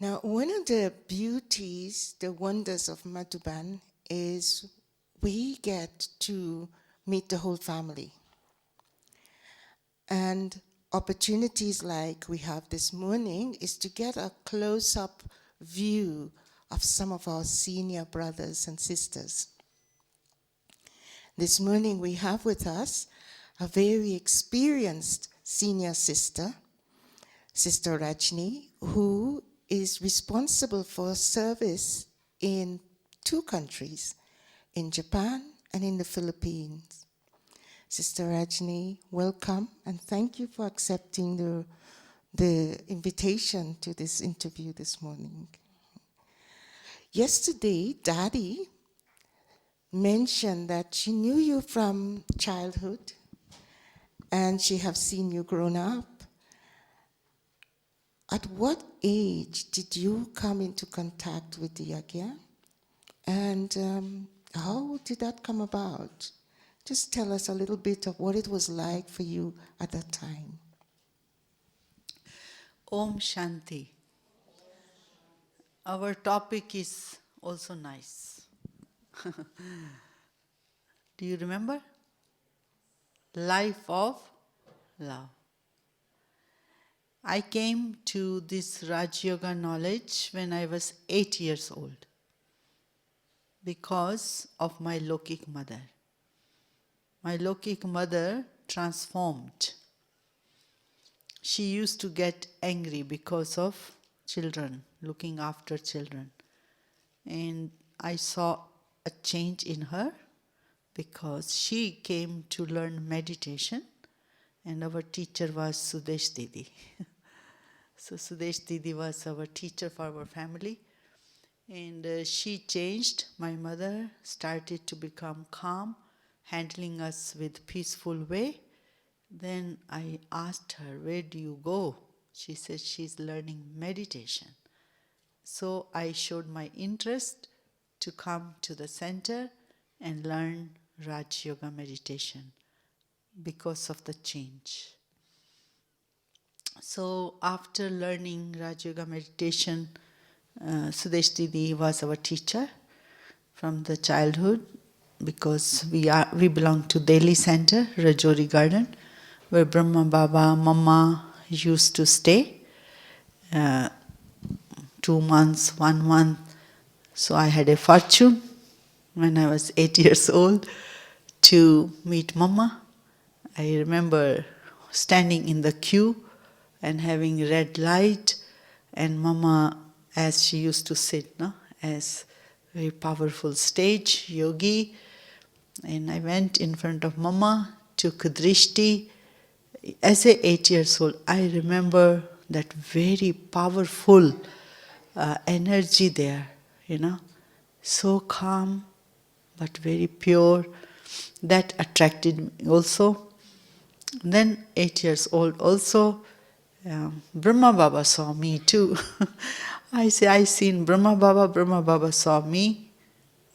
Now, one of the beauties, the wonders of Madhuban is we get to meet the whole family. And opportunities like we have this morning is to get a close-up view of some of our senior brothers and sisters. This morning we have with us a very experienced senior sister, Sister Rajni, who is responsible for service in 2 countries, in Japan and in the Philippines. Sister Rajni, welcome, and thank you for accepting the invitation to this interview this morning. Yesterday, Daddy mentioned that she knew you from childhood, and she have seen you grown up. At what age did you come into contact with the Yagya? And how did that come about? Just tell us a little bit of what it was like for you at that time. Om Shanti. Our topic is also nice. Do you remember? Life of love. I came to this Raj Yoga knowledge when I was 8 years old because of my Lokik mother. My Lokik mother transformed. She used to get angry because of children, looking after children. And I saw a change in her because she came to learn meditation, and our teacher was Sudesh Didi. So Sudesh Didi was our teacher for our family. And she changed. My mother started to become calm, handling us with peaceful way. Then I asked her, where do you go? She said she's learning meditation. So I showed my interest to come to the center and learn Raj Yoga meditation because of the change. So after learning Raj Yoga meditation, Sudesh Didi was our teacher from the childhood because we belong to Delhi Center, Rajouri Garden, where Brahma Baba, Mama used to stay. 2 months, 1 month. So I had a fortune when I was 8 years old to meet Mama. I remember standing in the queue and having red light, and Mama, as she used to sit, no, as very powerful stage, yogi, and I went in front of Mama, took drishti. As a 8 years old, I remember that very powerful energy there, so calm but very pure. That attracted me also. Then 8 years old also, Brahma Baba saw me too. I seen Brahma Baba saw me,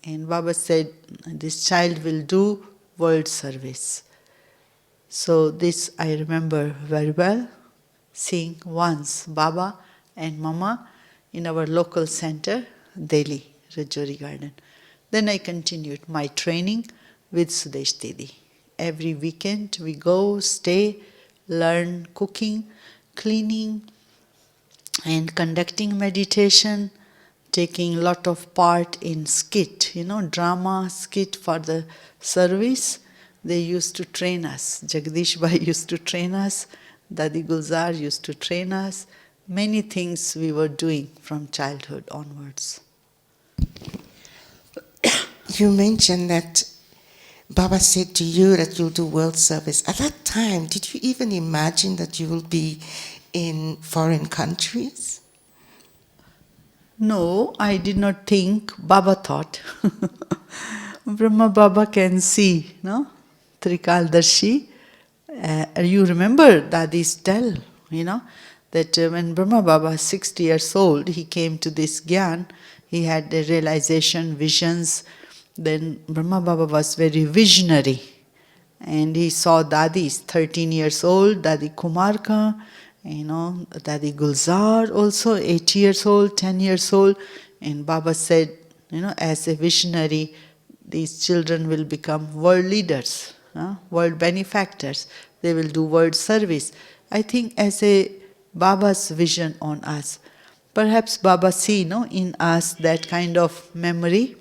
and Baba said, this child will do world service. So this I remember very well, seeing once Baba and Mama in our local center, Delhi, Rajouri Garden. Then I continued my training with Sudesh Didi. Every weekend we go, stay, learn cooking, cleaning, and conducting meditation, taking lot of part in skit, drama, skit for the service. They used to train us. Jagdish Bhai used to train us. Dadi Gulzar used to train us. Many things we were doing from childhood onwards. You mentioned that Baba said to you that you'll do world service. At that time, did you even imagine that you will be in foreign countries? No, I did not think. Baba thought. Brahma Baba can see, no? Trikaldarshi. You remember Dadi's tell, that when Brahma Baba, 60 years old, he came to this Gyan, he had a realization, visions. Then Brahma Baba was very visionary. And he saw Dadi is 13 years old, Dadi Kumarka, Dadi Gulzar also 8 years old, 10 years old, and Baba said, as a visionary, these children will become world leaders, world benefactors. They will do world service. I think as a Baba's vision on us. Perhaps Baba see, in us that kind of memory.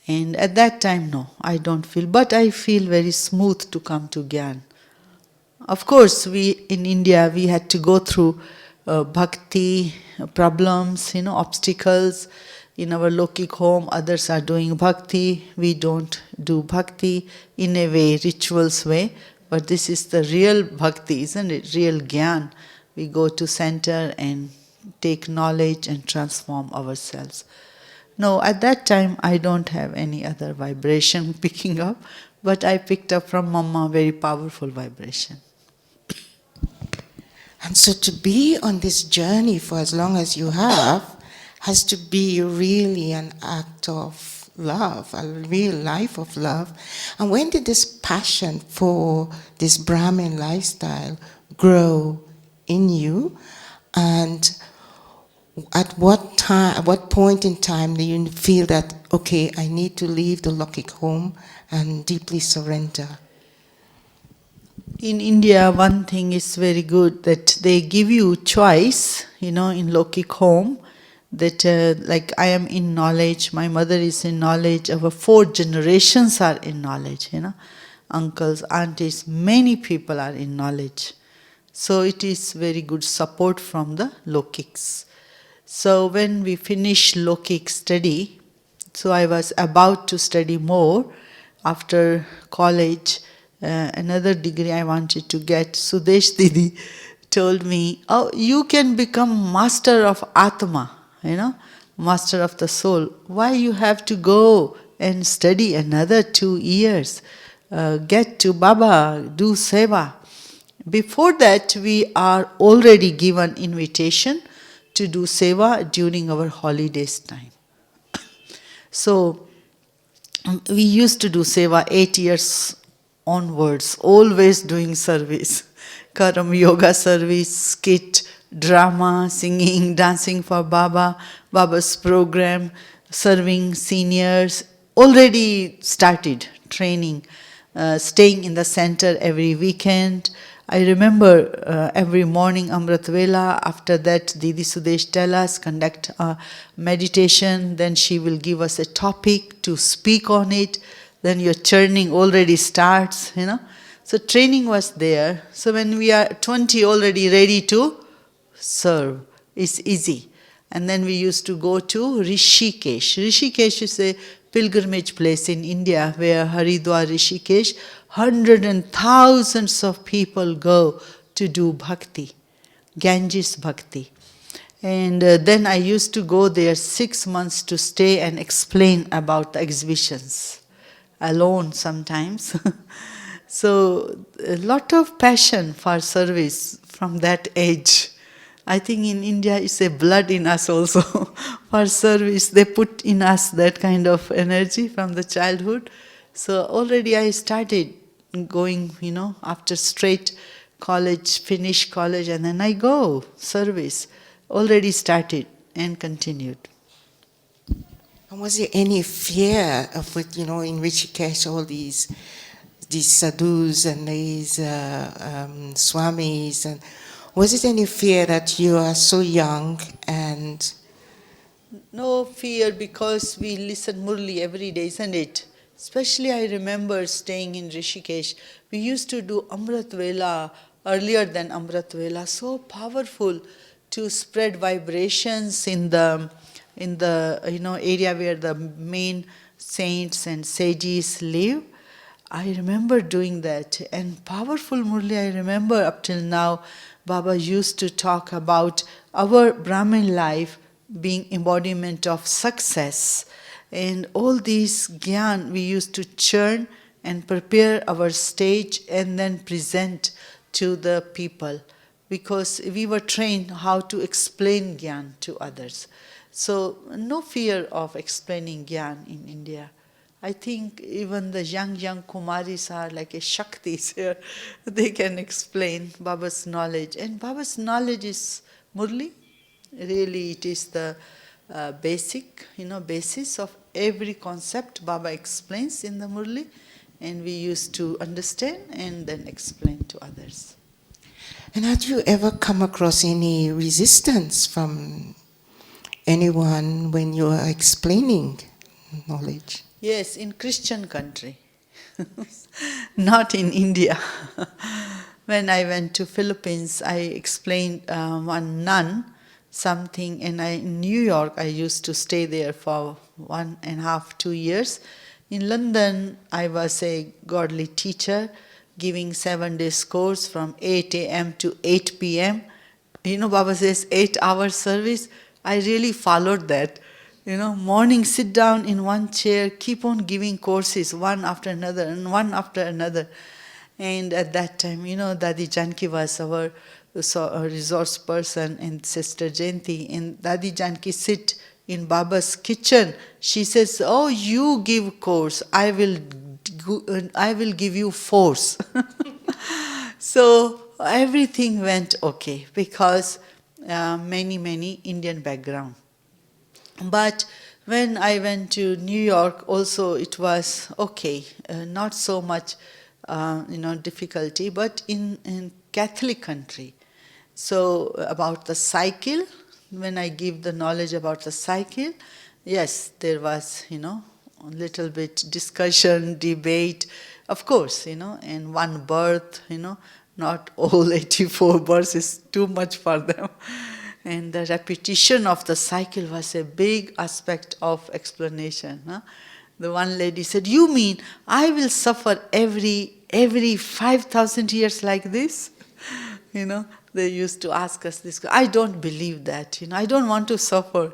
And at that time, no, I don't feel. But I feel very smooth to come to Gyan. Of course, we in India, we had to go through bhakti problems, obstacles. In our Lokik home, others are doing bhakti. We don't do bhakti in a way, rituals way. But this is the real bhakti, isn't it? Real Gyan. We go to center and take knowledge and transform ourselves. No, at that time I don't have any other vibration picking up, but I picked up from Mama very powerful vibration. And so to be on this journey for as long as you have has to be really an act of love, a real life of love. And when did this passion for this Brahmin lifestyle grow in you? And at what time, at what point in time do you feel that, okay, I need to leave the Lokik home and deeply surrender? In India, one thing is very good that they give you choice, in Lokik home, that like I am in knowledge, my mother is in knowledge, our 4 generations are in knowledge, uncles, aunties, many people are in knowledge. So it is very good support from the Lokiks. So when we finished Lokik study, so I was about to study more after college. Another degree I wanted to get. Sudesh Didi told me, oh, you can become master of Atma, master of the soul. Why you have to go and study another 2 years? Get to Baba, do seva. Before that, we are already given invitation to do seva during our holidays time. So, we used to do seva 8 years onwards, always doing service. Karam yoga service, skit, drama, singing, dancing for Baba, Baba's program, serving seniors. Already started training, staying in the center every weekend. I remember every morning Amrit Vela, after that Didi Sudesh tell us, conduct a meditation, then she will give us a topic to speak on it, then your churning already starts, So training was there. So when we are 20 already ready to serve, it's easy. And then we used to go to Rishikesh. Rishikesh is a pilgrimage place in India where Haridwar, Rishikesh, hundreds and thousands of people go to do bhakti, Ganges bhakti. And then I used to go there 6 months to stay and explain about the exhibitions, alone sometimes. So a lot of passion for service from that age. I think in India it's a blood in us also for service. They put in us that kind of energy from the childhood. So already I started going, after straight college, finish college, and then I go service. Already started and continued. And was there any fear of it, in Rishikesh, all these sadhus and these swamis, and was it any fear that you are so young and... No fear, because we listen Murli every day, isn't it? Especially I remember staying in Rishikesh. We used to do Amrit Vela earlier than Amrit Vela. So powerful to spread vibrations in the area where the main saints and sages live. I remember doing that. And powerful Murli, I remember up till now, Baba used to talk about our Brahmin life being embodiment of success. And all these gyan we used to churn and prepare our stage and then present to the people, because we were trained how to explain gyan to others. So no fear of explaining gyan in India. I think even the young Kumaris are like a Shaktis here. They can explain Baba's knowledge. And Baba's knowledge is Murli. Really, it is the basic, basis of every concept Baba explains in the Murli. And we used to understand and then explain to others. And had you ever come across any resistance from anyone when you are explaining knowledge? Yes, in Christian country, not in India. When I went to Philippines, I explained one nun something, and in New York I used to stay there for 1.5, 2 years. In London, I was a godly teacher, giving 7 days course from 8 a.m. to 8 p.m. Baba says 8-hour service. I really followed that. Morning sit down in one chair, keep on giving courses one after another and one after another. And at that time, Dadi Janki was our resource person and Sister Jayanti. And Dadi Janki sit in Baba's kitchen. She says, "Oh, you give course. I will give you force." So everything went okay because many Indian background. But when I went to New York, also it was okay, not so much, difficulty, but in Catholic country. So about the cycle, when I give the knowledge about the cycle, yes, there was, a little bit discussion, debate, of course, and one birth, not all 84 births is too much for them. And the repetition of the cycle was a big aspect of explanation. Huh? The one lady said, "You mean I will suffer every 5,000 years like this?" They used to ask us this. I don't believe that. I don't want to suffer.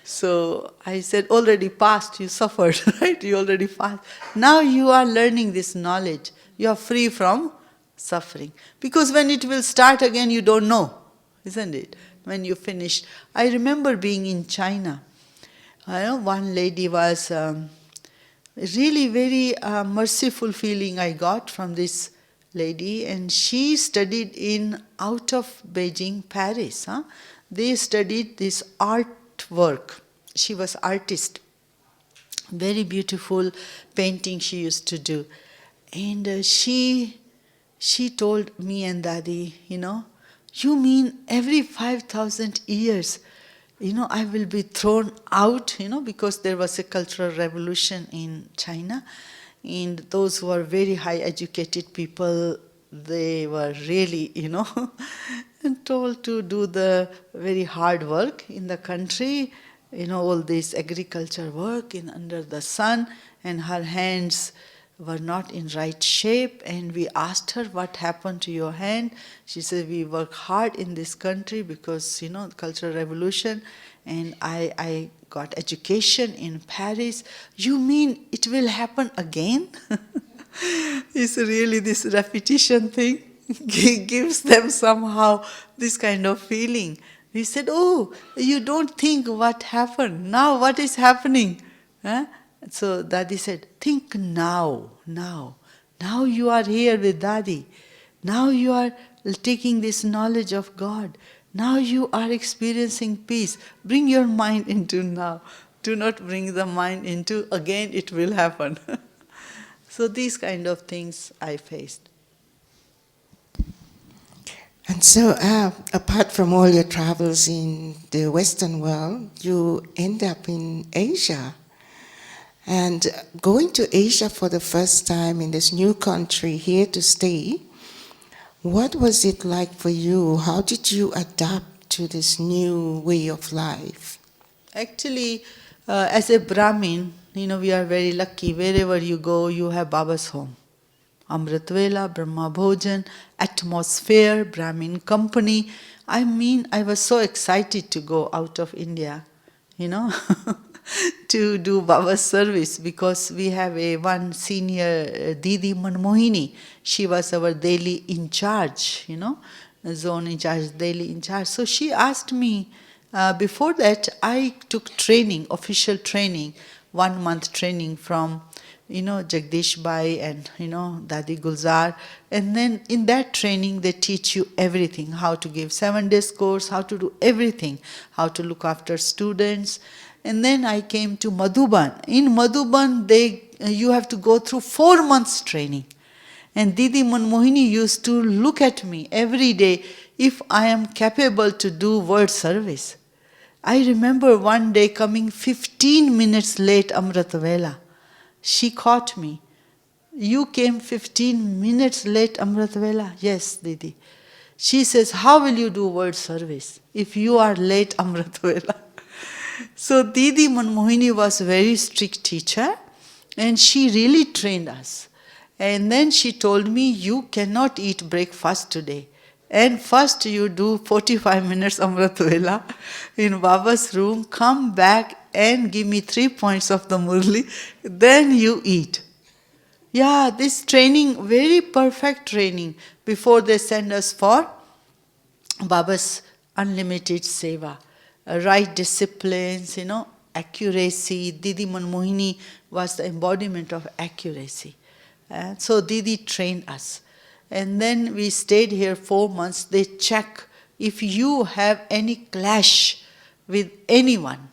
So I said, already past, you suffered, right? You already passed. Now you are learning this knowledge. You are free from suffering. Because when it will start again, you don't know, isn't it? When you finish. I remember being in China. One lady was really very merciful feeling I got from this lady, and she studied in out of Beijing, Paris. They studied this artwork. She was artist. Very beautiful painting she used to do. And she told me and Dadi, "You mean every 5,000 years, I will be thrown out, because there was a cultural revolution in China. And those who are very high educated people, they were really, told to do the very hard work in the country, all this agriculture work under the sun, and her hands were not in right shape. And we asked her, "What happened to your hand?" She said, "We work hard in this country because, cultural revolution, and I got education in Paris." "You mean it will happen again?" It's really this repetition thing gives them somehow this kind of feeling. We said, "Oh, you don't think what happened. Now what is happening?" Huh? So Dadi said, "Think now. Now you are here with Dadi. Now you are taking this knowledge of God. Now you are experiencing peace. Bring your mind into now. Do not bring the mind into again it will happen." So these kind of things I faced. And so, apart from all your travels in the Western world, you end up in Asia. And going to Asia for the first time in this new country, here to stay, what was it like for you? How did you adapt to this new way of life? Actually, as a Brahmin, we are very lucky. Wherever you go, you have Baba's home. Amritvela, Brahma Bhojan, atmosphere, Brahmin company. I was so excited to go out of India, to do Baba's service, because we have one senior Didi Manmohini. She was our daily in charge, zone in charge, daily in charge. So she asked me, before that I took training, official training, 1 month training from Jagdish Bai and, Dadi Gulzar. And then in that training, they teach you everything, how to give 7 days course, how to do everything, how to look after students. And then I came to Madhuban. In Madhuban, you have to go through 4 months training. And Didi Manmohini used to look at me every day if I am capable to do word service. I remember one day coming 15 minutes late Amrita Vela. She caught me. You came 15 minutes late Amrita Vela? Yes, Didi. She says, how will you do word service if you are late Amrita Vela? So Didi Manmohini was a very strict teacher and she really trained us. And then she told me, you cannot eat breakfast today. And first you do 45 minutes Amrit Vela in Baba's room, come back and give me 3 points of the Murli, then you eat. Yeah, this training, very perfect training before they send us for Baba's unlimited seva. Right disciplines, accuracy. Didi Manmohini was the embodiment of accuracy. So Didi trained us. And then we stayed here 4 months. They check if you have any clash with anyone,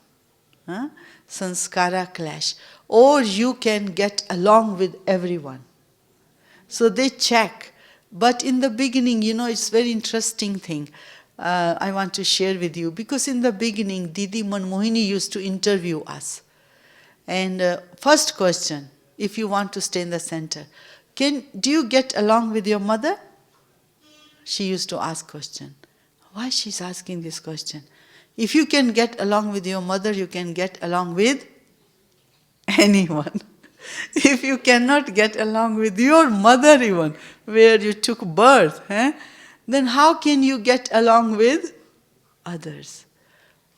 sanskara clash, or you can get along with everyone. So they check. But in the beginning, it's very interesting thing I want to share with you. Because in the beginning, Didi Manmohini used to interview us. And first question, if you want to stay in the center, do you get along with your mother? She used to ask question. Why she's asking this question? If you can get along with your mother, you can get along with anyone. If you cannot get along with your mother even, where you took birth, then how can you get along with others?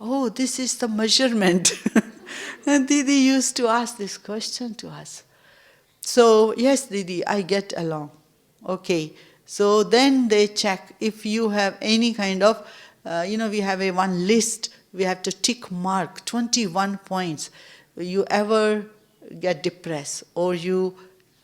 Oh, this is the measurement. And Didi used to ask this question to us. So, yes, Didi, I get along. Okay. So then they check if you have any kind of, we have one list, we have to tick mark 21 points. You ever get depressed, or you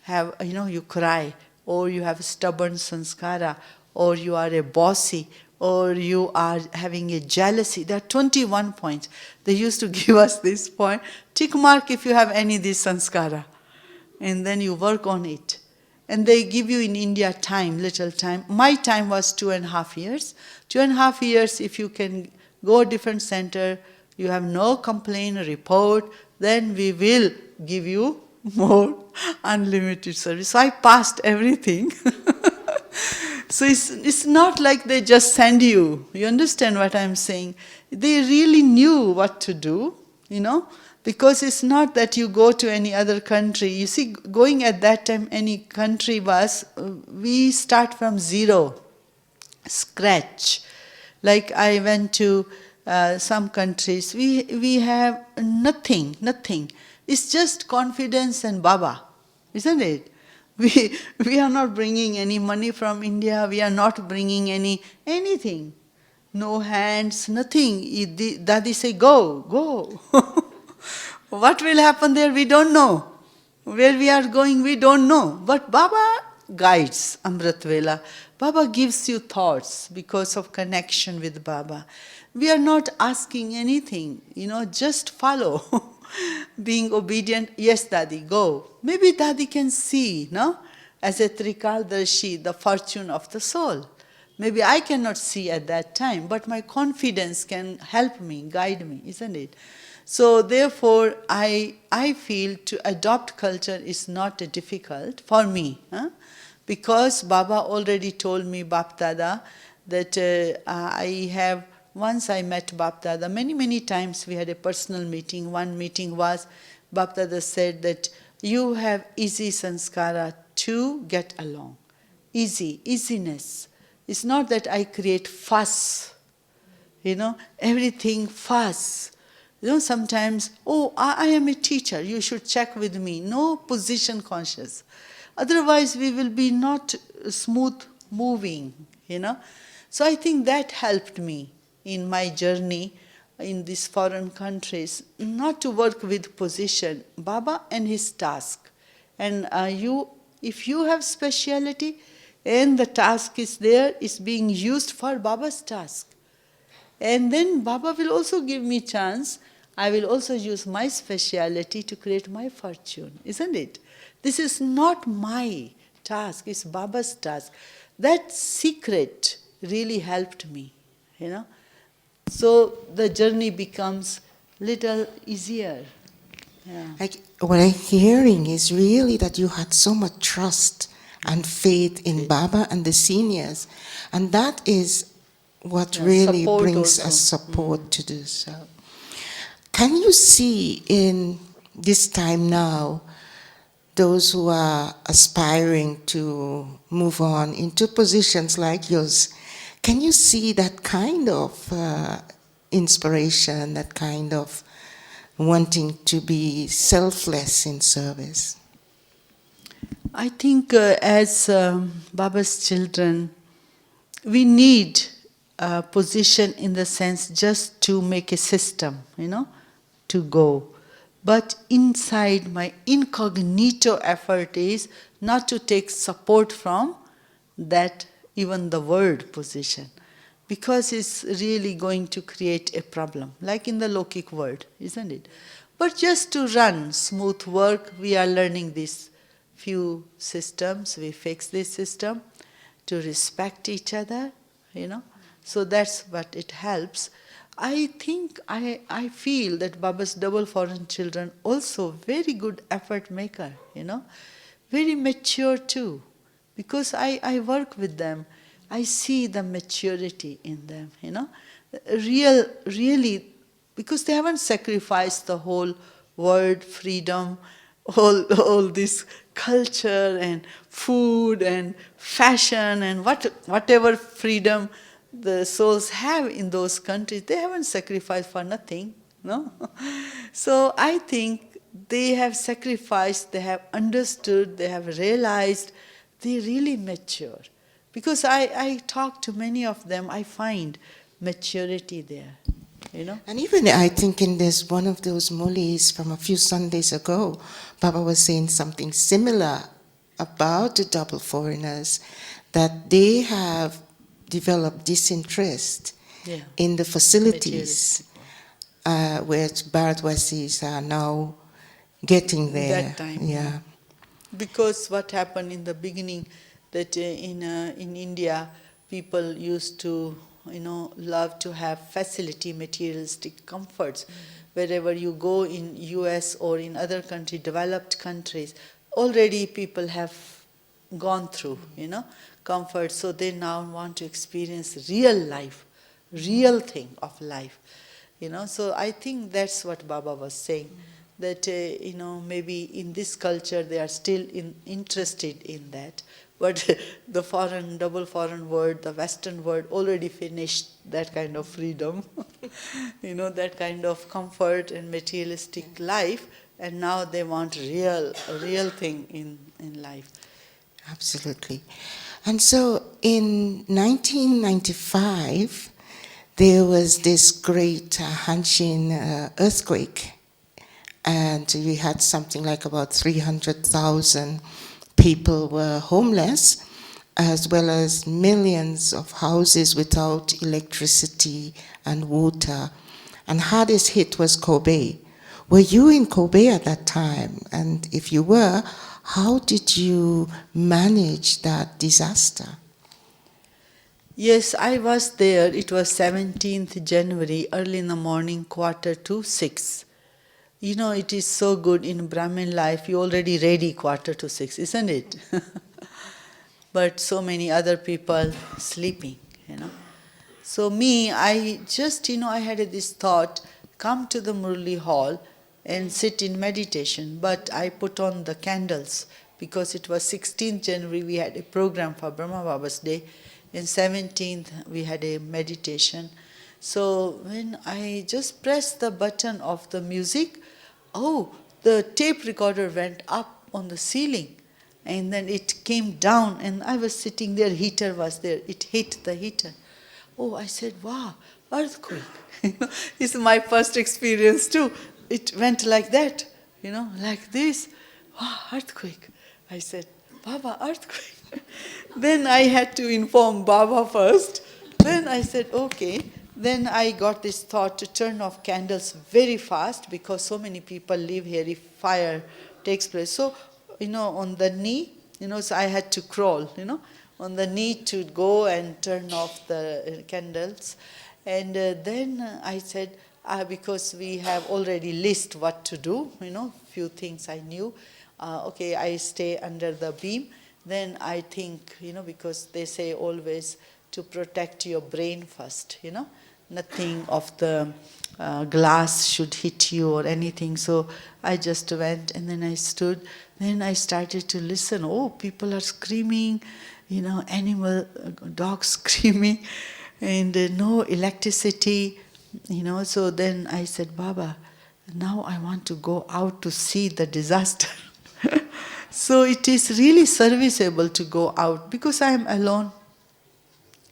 have, you cry, or you have stubborn sanskara, or you are a bossy, or you are having a jealousy. There are 21 points. They used to give us this point. Tick mark if you have any this sanskara. And then you work on it. And they give you in India time, little time. My time was 2.5 years. 2.5 years, if you can go a different center, you have no complaint, report, then we will give you more unlimited service. So I passed everything. So it's not like they just send you. You understand what I'm saying? They really knew what to do, because it's not that you go to any other country. You see, going at that time, any country was, we start from zero, scratch. Like I went to some countries, we have nothing. It's just confidence and Baba, isn't it? We are not bringing any money from India. We are not bringing anything. No hands, nothing. Dadi say, go. What will happen there, we don't know. Where we are going, we don't know. But Baba guides Amrit Vela. Baba gives you thoughts because of connection with Baba. We are not asking anything, just follow. Being obedient, yes, Dadi, go. Maybe Dadi can see, as a Trikaldarshi, the fortune of the soul. Maybe I cannot see at that time, but my confidence can help me, guide me, isn't it? So therefore, I feel to adopt culture is not difficult for me, because Baba already told me, Bap Dada, that once I met Bap Dada, many times we had a personal meeting. One meeting was, Bap Dada said that you have easy sanskara to get along. Easiness. It's not that I create fuss, everything fuss. Sometimes, I am a teacher, you should check with me. No position conscious. Otherwise, we will be not smooth moving, So I think that helped me in my journey in these foreign countries, not to work with position. Baba and his task. And if you have speciality and the task is there, it's being used for Baba's task. And then Baba will also give me chance. I will also use my speciality to create my fortune, isn't it? This is not my task, it's Baba's task. That secret really helped me, you know. So the journey becomes little easier. Yeah. What I'm hearing is really that you had so much trust and faith in Baba and the seniors, and that is what really brings us support to do so. Can you see in this time now those who are aspiring to move on into positions like yours? Can you see that kind of inspiration, that kind of wanting to be selfless in service? I think as Baba's children, we need a position in the sense just to make a system, you know, to go. But inside my incognito effort is not to take support from that, even the word position, because it's really going to create a problem, like in the Lokik world, isn't it? But just to run smooth work, we are learning these few systems, we fix this system to respect each other, you know. So that's what it helps. I think, I feel that Baba's double foreign children also very good effort maker, you know, very mature too. Because I work with them, I see the maturity in them, you know. Really, because they haven't sacrificed the whole world, freedom, all this culture and food and fashion and whatever freedom the souls have in those countries, they haven't sacrificed for nothing, no? So I think they have sacrificed, they have understood, they have realized, they really mature. Because I talk to many of them, I find maturity there, you know. And even I think in this one of those mulis from a few Sundays ago, Baba was saying something similar about the double foreigners, that they have developed disinterest in the facilities where Bharatwasis are now getting there. That time, yeah. Because what happened in the beginning, that in India, people used to, you know, love to have facility, materialistic comforts. Wherever you go in US or in other countries, developed countries, already people have gone through, you know, comfort. So they now want to experience real life, real thing of life, you know. So I think that's what Baba was saying, that you know, maybe in this culture they are still interested in that, but the foreign, double foreign world, the Western world already finished that kind of freedom, you know, that kind of comfort and materialistic life, and now they want a real thing in life. Absolutely. And so in 1995, there was this great Hanshin earthquake, and we had something like about 300,000 people were homeless, as well as millions of houses without electricity and water. And hardest hit was Kobe. Were you in Kobe at that time? And if you were, how did you manage that disaster? Yes, I was there. It was 17th January, early in the morning, 5:45. You know, it is so good in Brahmin life, you're already ready 5:45, isn't it? But so many other people sleeping, you know. So me, I just, you know, I had this thought, come to the Murli hall and sit in meditation. But I put on the candles because it was 16th January, we had a program for Brahma Baba's Day. And 17th, we had a meditation. So when I just pressed the button of the music, oh, the tape recorder went up on the ceiling. And then it came down, and I was sitting there, heater was there. It hit the heater. Oh, I said, wow, earthquake. It's my first experience too. It went like that, you know, like this. wow, earthquake. I said, Baba, earthquake. Then I had to inform Baba first. Then I said, okay. Then I got this thought to turn off candles very fast because so many people live here if fire takes place. So, on the knee, so I had to crawl, on the knee to go and turn off the candles. And then I said, because we have already list what to do, few things I knew. Okay, I stay under the beam. Then I think, because they say always to protect your brain first, nothing of the glass should hit you or anything. So I just went and then I stood. Then I started to listen. Oh, people are screaming, animal, dogs screaming, and no electricity, So then I said, Baba, now I want to go out to see the disaster. So it is really serviceable to go out because I am alone.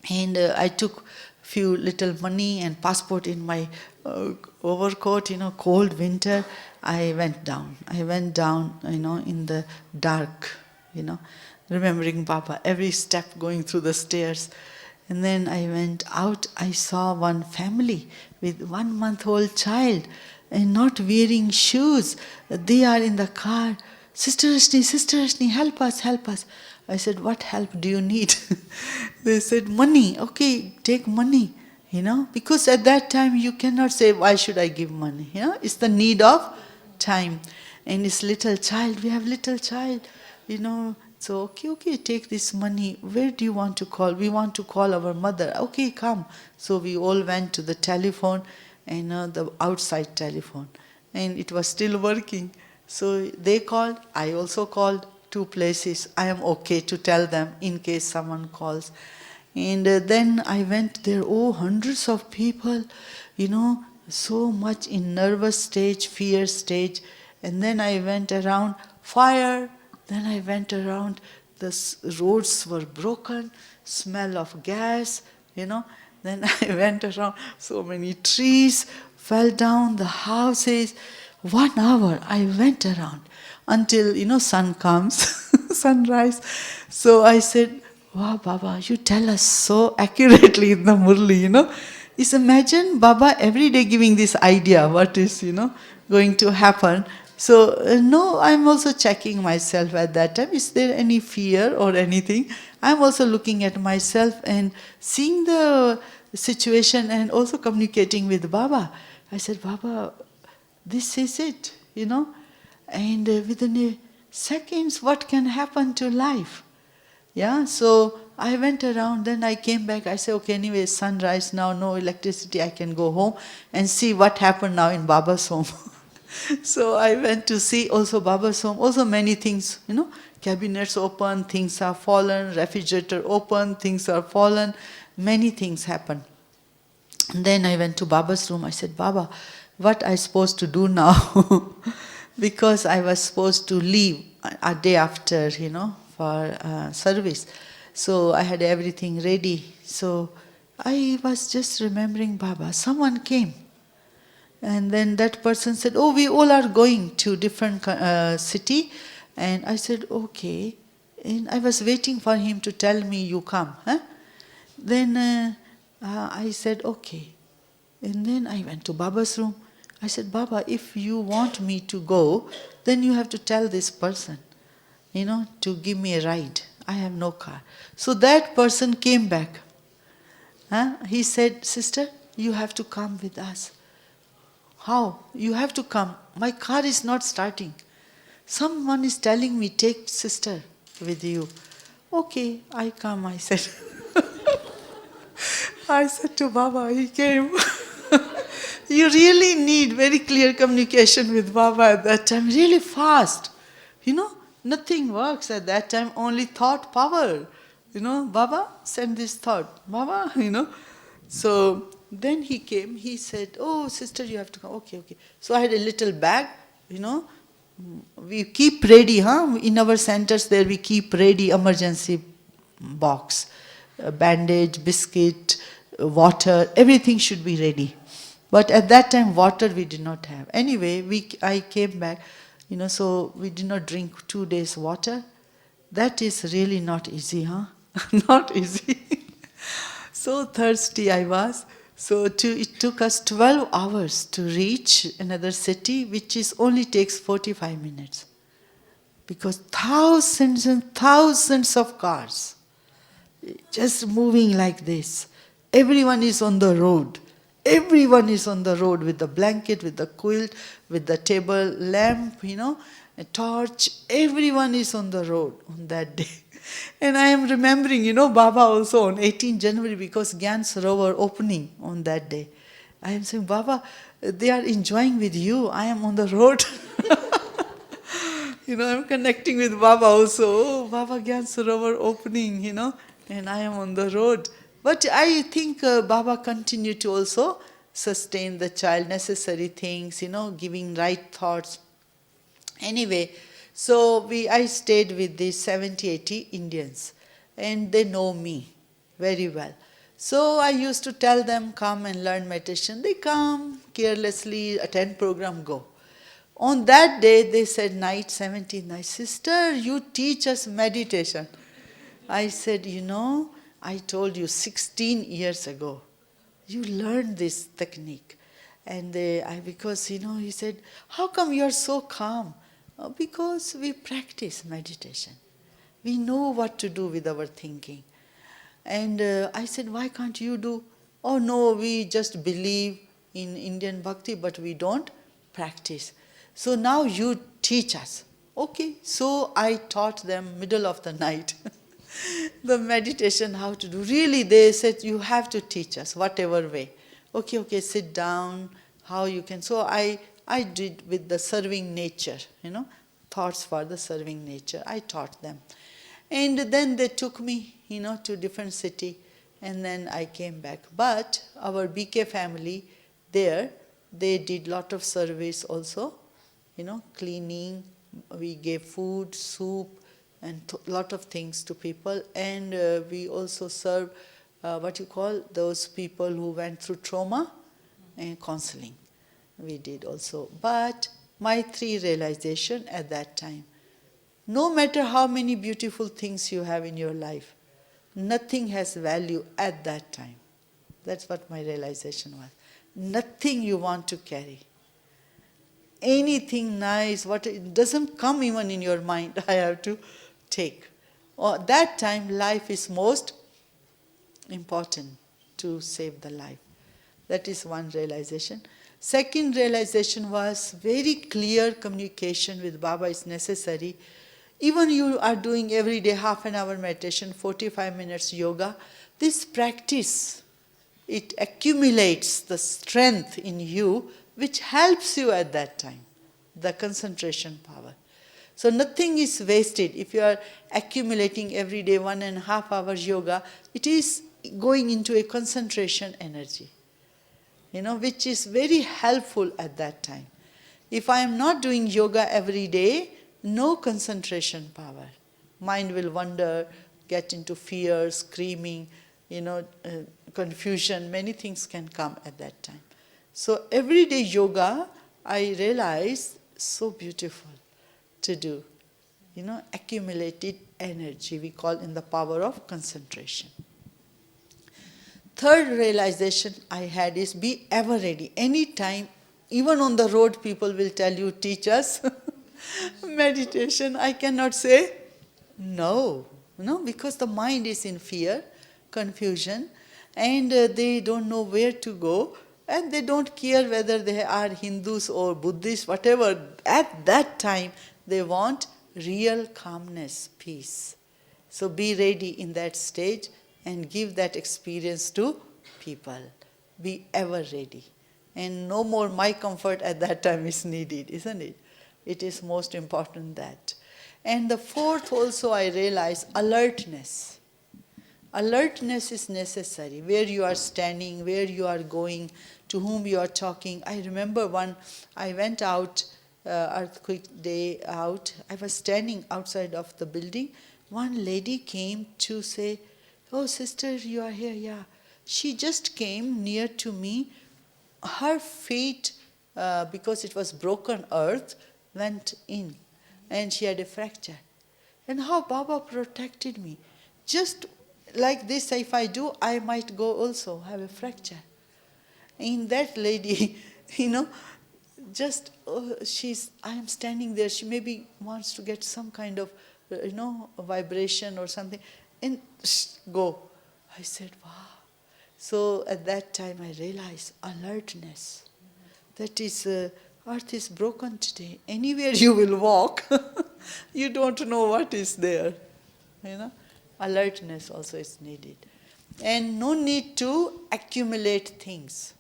And I took few little money and passport in my overcoat, cold winter. I went down, in the dark, remembering Baba, every step going through the stairs. And then I went out, I saw one family with 1 month-old child and not wearing shoes. They are in the car. Sister Rajni, help us, help us. I said, what help do you need? They said, money. Okay, take money, because at that time you cannot say, why should I give money? It's the need of time. And this little child, we have little child, so okay, take this money. Where do you want to call? We want to call our mother. Okay, come. So we all went to the telephone, and the outside telephone. And it was still working. So they called, I also called, 2 places. I am okay to tell them in case someone calls. And then I went there, hundreds of people, so much in nervous stage, fear stage. And then I went around, fire. Then I went around, the roads were broken, smell of gas, Then I went around, so many trees fell down, the houses. 1 hour I went around until, sun comes, sunrise. So I said, wow, Baba, you tell us so accurately in the Murli, Just imagine Baba every day giving this idea, what is, going to happen. So, no, I'm also checking myself at that time. Is there any fear or anything? I'm also looking at myself and seeing the situation and also communicating with Baba. I said, Baba, this is it, And within seconds, what can happen to life? Yeah, so I went around, then I came back. I said, okay, anyway, sunrise now, no electricity, I can go home and see what happened now in Baba's home. So I went to see also Baba's home, also many things, cabinets open, things are fallen, refrigerator open, things are fallen, many things happen. And then I went to Baba's room. I said, Baba, what I supposed to do now? Because I was supposed to leave a day after, for service. So I had everything ready. So I was just remembering Baba. Someone came. And then that person said, oh, we all are going to different city. And I said, okay. And I was waiting for him to tell me, you come. Then I said, okay. And then I went to Baba's room. I said, Baba, if you want me to go, then you have to tell this person, to give me a ride. I have no car. So that person came back. He said, sister, you have to come with us. How? You have to come. My car is not starting. Someone is telling me, take sister with you. Okay, I come, I said. I said to Baba, he came. You really need very clear communication with Baba at that time, really fast. Nothing works at that time, only thought power. Baba, send this thought. Baba, So then he came, he said, oh, sister, you have to come. Okay. So I had a little bag, We keep ready, In our centers there we keep ready emergency box. Bandage, biscuit, water, everything should be ready. But at that time, water we did not have. Anyway, I came back. So we did not drink 2 days water. That is really not easy, huh? Not easy. So thirsty I was. It took us 12 hours to reach another city, which is only takes 45 minutes. Because thousands and thousands of cars just moving like this. Everyone is on the road. Everyone is on the road with the blanket, with the quilt, with the table lamp, a torch. Everyone is on the road on that day. And I am remembering, Baba also on 18 January because Gyan Sarovar opening on that day. I am saying, Baba, they are enjoying with you. I am on the road. I'm connecting with Baba also. Oh, Baba Gyan Sarovar opening, and I am on the road. But I think Baba continued to also sustain the child, necessary things, giving right thoughts. Anyway, I stayed with these 70, 80 Indians, and they know me very well. So I used to tell them, come and learn meditation. They come carelessly, attend program, go. On that day, they said, night 17th night, sister, you teach us meditation. I said, I told you 16 years ago, you learned this technique. And because, he said, how come you are so calm? Because we practice meditation. We know what to do with our thinking. And I said, why can't you do? Oh no, we just believe in Indian bhakti, but we don't practice. So now you teach us. Okay, so I taught them middle of the night the meditation, how to do. Really, they said, you have to teach us, whatever way. Okay, sit down, how you can. So I did with the serving nature, thoughts for the serving nature. I taught them. And then they took me, to different city, and then I came back. But our BK family there, they did lot of service also, cleaning. We gave food, soup, and lot of things to people. And we also served those people who went through trauma and counseling. We did also. But my 3 realization at that time, no matter how many beautiful things you have in your life, nothing has value at that time. That's what my realization was. Nothing you want to carry. Anything nice, it doesn't come even in your mind, I have to take. That time, life is most important to save the life. That is one realization. Second realization was very clear communication with Baba is necessary. Even you are doing every day half an hour meditation, 45 minutes yoga, this practice, it accumulates the strength in you which helps you at that time, the concentration power. So nothing is wasted. If you are accumulating every day 1.5 hours yoga, it is going into a concentration energy, which is very helpful at that time. If I am not doing yoga every day, no concentration power. Mind will wander, get into fear, screaming, confusion, many things can come at that time. So everyday yoga, I realize, so beautiful to do. Accumulated energy, we call in the power of concentration. Third realization I had is be ever ready. Anytime, even on the road, people will tell you, teach us meditation. I cannot say no, because the mind is in fear, confusion, and they don't know where to go, and they don't care whether they are Hindus or Buddhists, whatever. At that time, they want real calmness, peace. So be ready in that stage and give that experience to people. Be ever ready. And no more my comfort at that time is needed, isn't it? It is most important that. And the fourth also I realize, alertness. Alertness is necessary. Where you are standing, where you are going, to whom you are talking. I remember I went out, earthquake day out. I was standing outside of the building. One lady came to say, oh sister, you are here, yeah. She just came near to me. Her feet, because it was broken earth, went in and she had a fracture. And how Baba protected me. Just like this, if I do, I might go also have a fracture. In that lady, just I am standing there, she maybe wants to get some kind of, a vibration or something, and go. I said, wow. So at that time I realized alertness. That is, earth is broken today. Anywhere you will walk, you don't know what is there. Alertness also is needed. And no need to accumulate things.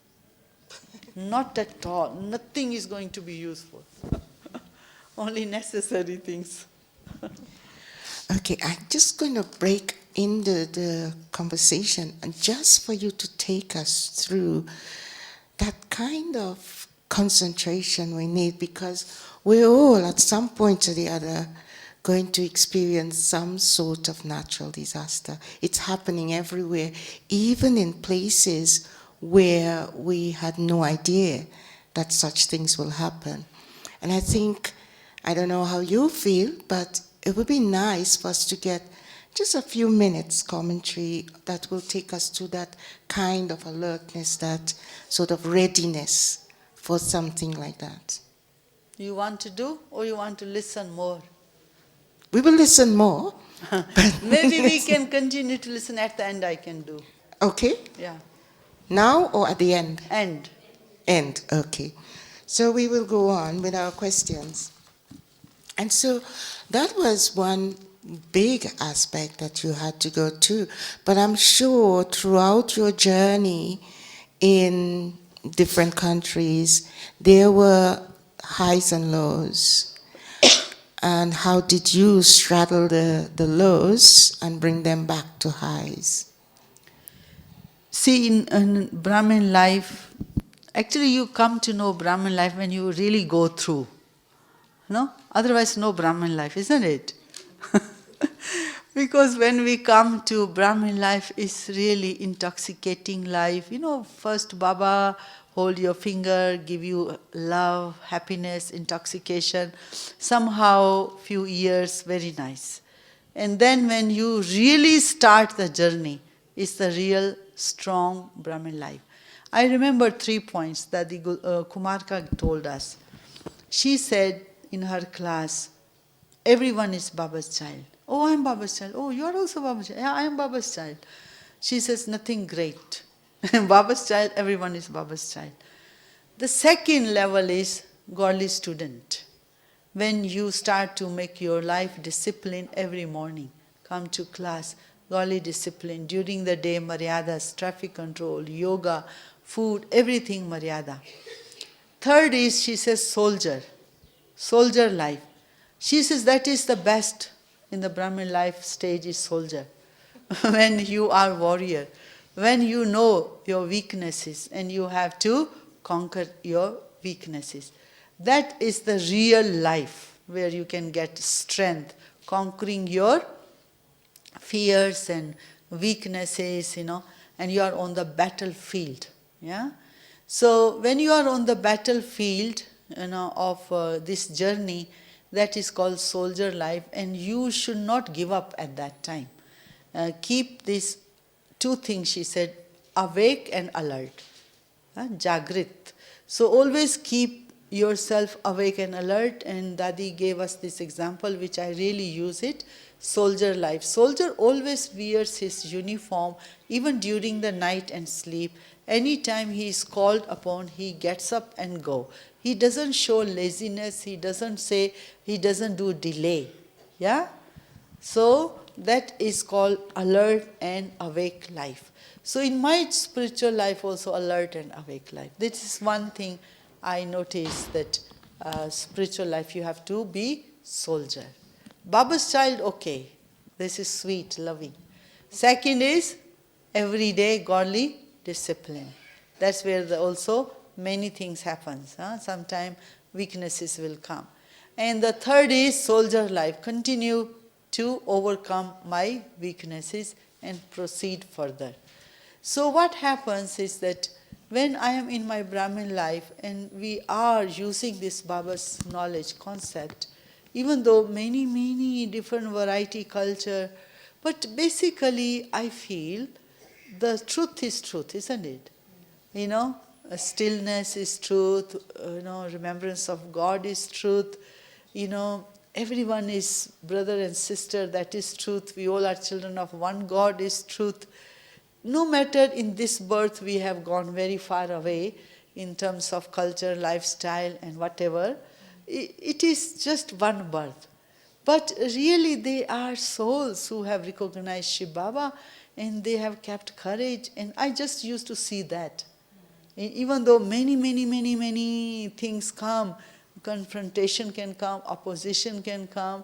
Not at all. Nothing is going to be useful. Only necessary things. Okay, I'm just going to break in the conversation and just for you to take us through that kind of concentration we need, because we're all at some point or the other going to experience some sort of natural disaster. It's happening everywhere, even in places where we had no idea that such things will happen. And I think, I don't know how you feel, but it would be nice for us to get just a few minutes commentary that will take us to that kind of alertness, that sort of readiness for something like that. You want to do, or you want to listen more? We will listen more. Maybe we can continue to listen at the end. I can do. Okay. Yeah. Now or at the end? End. End, okay. So we will go on with our questions. And so that was one big aspect that you had to go to. But I'm sure throughout your journey in different countries, there were highs and lows. And how did you straddle the lows and bring them back to highs? See, in Brahmin life, actually you come to know Brahmin life when you really go through. Otherwise no Brahmin life, isn't it? Because when we come to Brahmin life, it's really intoxicating life. First Baba hold your finger, give you love, happiness, intoxication. Somehow, few years, very nice. And then when you really start the journey, it's the real strong Brahmin life. I remember 3 points that the Kumarka told us. She said in her class, everyone is Baba's child. Oh, I am Baba's child. Oh, you are also Baba's child. Yeah, I am Baba's child. She says, nothing great. Baba's child, everyone is Baba's child. The second level is godly student. When you start to make your life discipline every morning, come to class, godly discipline, during the day, maryadas, traffic control, yoga, food, everything maryada. Third is, she says, soldier life. She says that is the best in the Brahmin life stage is soldier. When you are warrior, when you know your weaknesses and you have to conquer your weaknesses. That is the real life where you can get strength, conquering your fears and weaknesses, and you are on the battlefield. Yeah. So when you are on the battlefield, of this journey, that is called soldier life, and you should not give up at that time. Keep these 2 things, she said, awake and alert. Jagrit. So always keep yourself awake and alert, and Dadi gave us this example which I really use it, soldier life. Soldier always wears his uniform even during the night and sleep. Anytime he is called upon, he gets up and go. He doesn't show laziness, he doesn't do delay. Yeah? So that is called alert and awake life. So in my spiritual life also alert and awake life. This is one thing I noticed, that spiritual life you have to be soldier. Baba's child, okay. This is sweet, loving. Second is everyday godly discipline. That's where also many things happen. Sometimes weaknesses will come. And the third is soldier life. Continue to overcome my weaknesses and proceed further. So what happens is that when I am in my Brahmin life and we are using this Baba's knowledge concept, even though many different variety culture, but basically I feel the truth is truth, isn't it? You know, stillness is truth, remembrance of God is truth, everyone is brother and sister, that is truth. We all are children of one God is truth. No matter in this birth we have gone very far away in terms of culture, lifestyle and whatever, it is just one birth. But really they are souls who have recognized Shiv Baba and they have kept courage, and I just used to see that. Even though many things come, confrontation can come, opposition can come,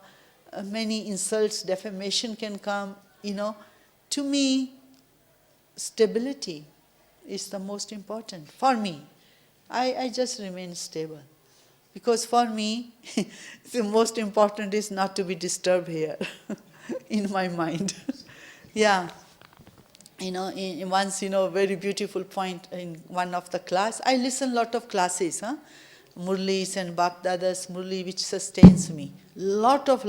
many insults, defamation can come, to me, stability is the most important for me. I just remain stable. Because for me, the most important is not to be disturbed here in my mind. Yeah. Once, very beautiful point in one of the class. I listen lot of classes, Murlis and Bap Dada's Murli, which sustains me. Lot of.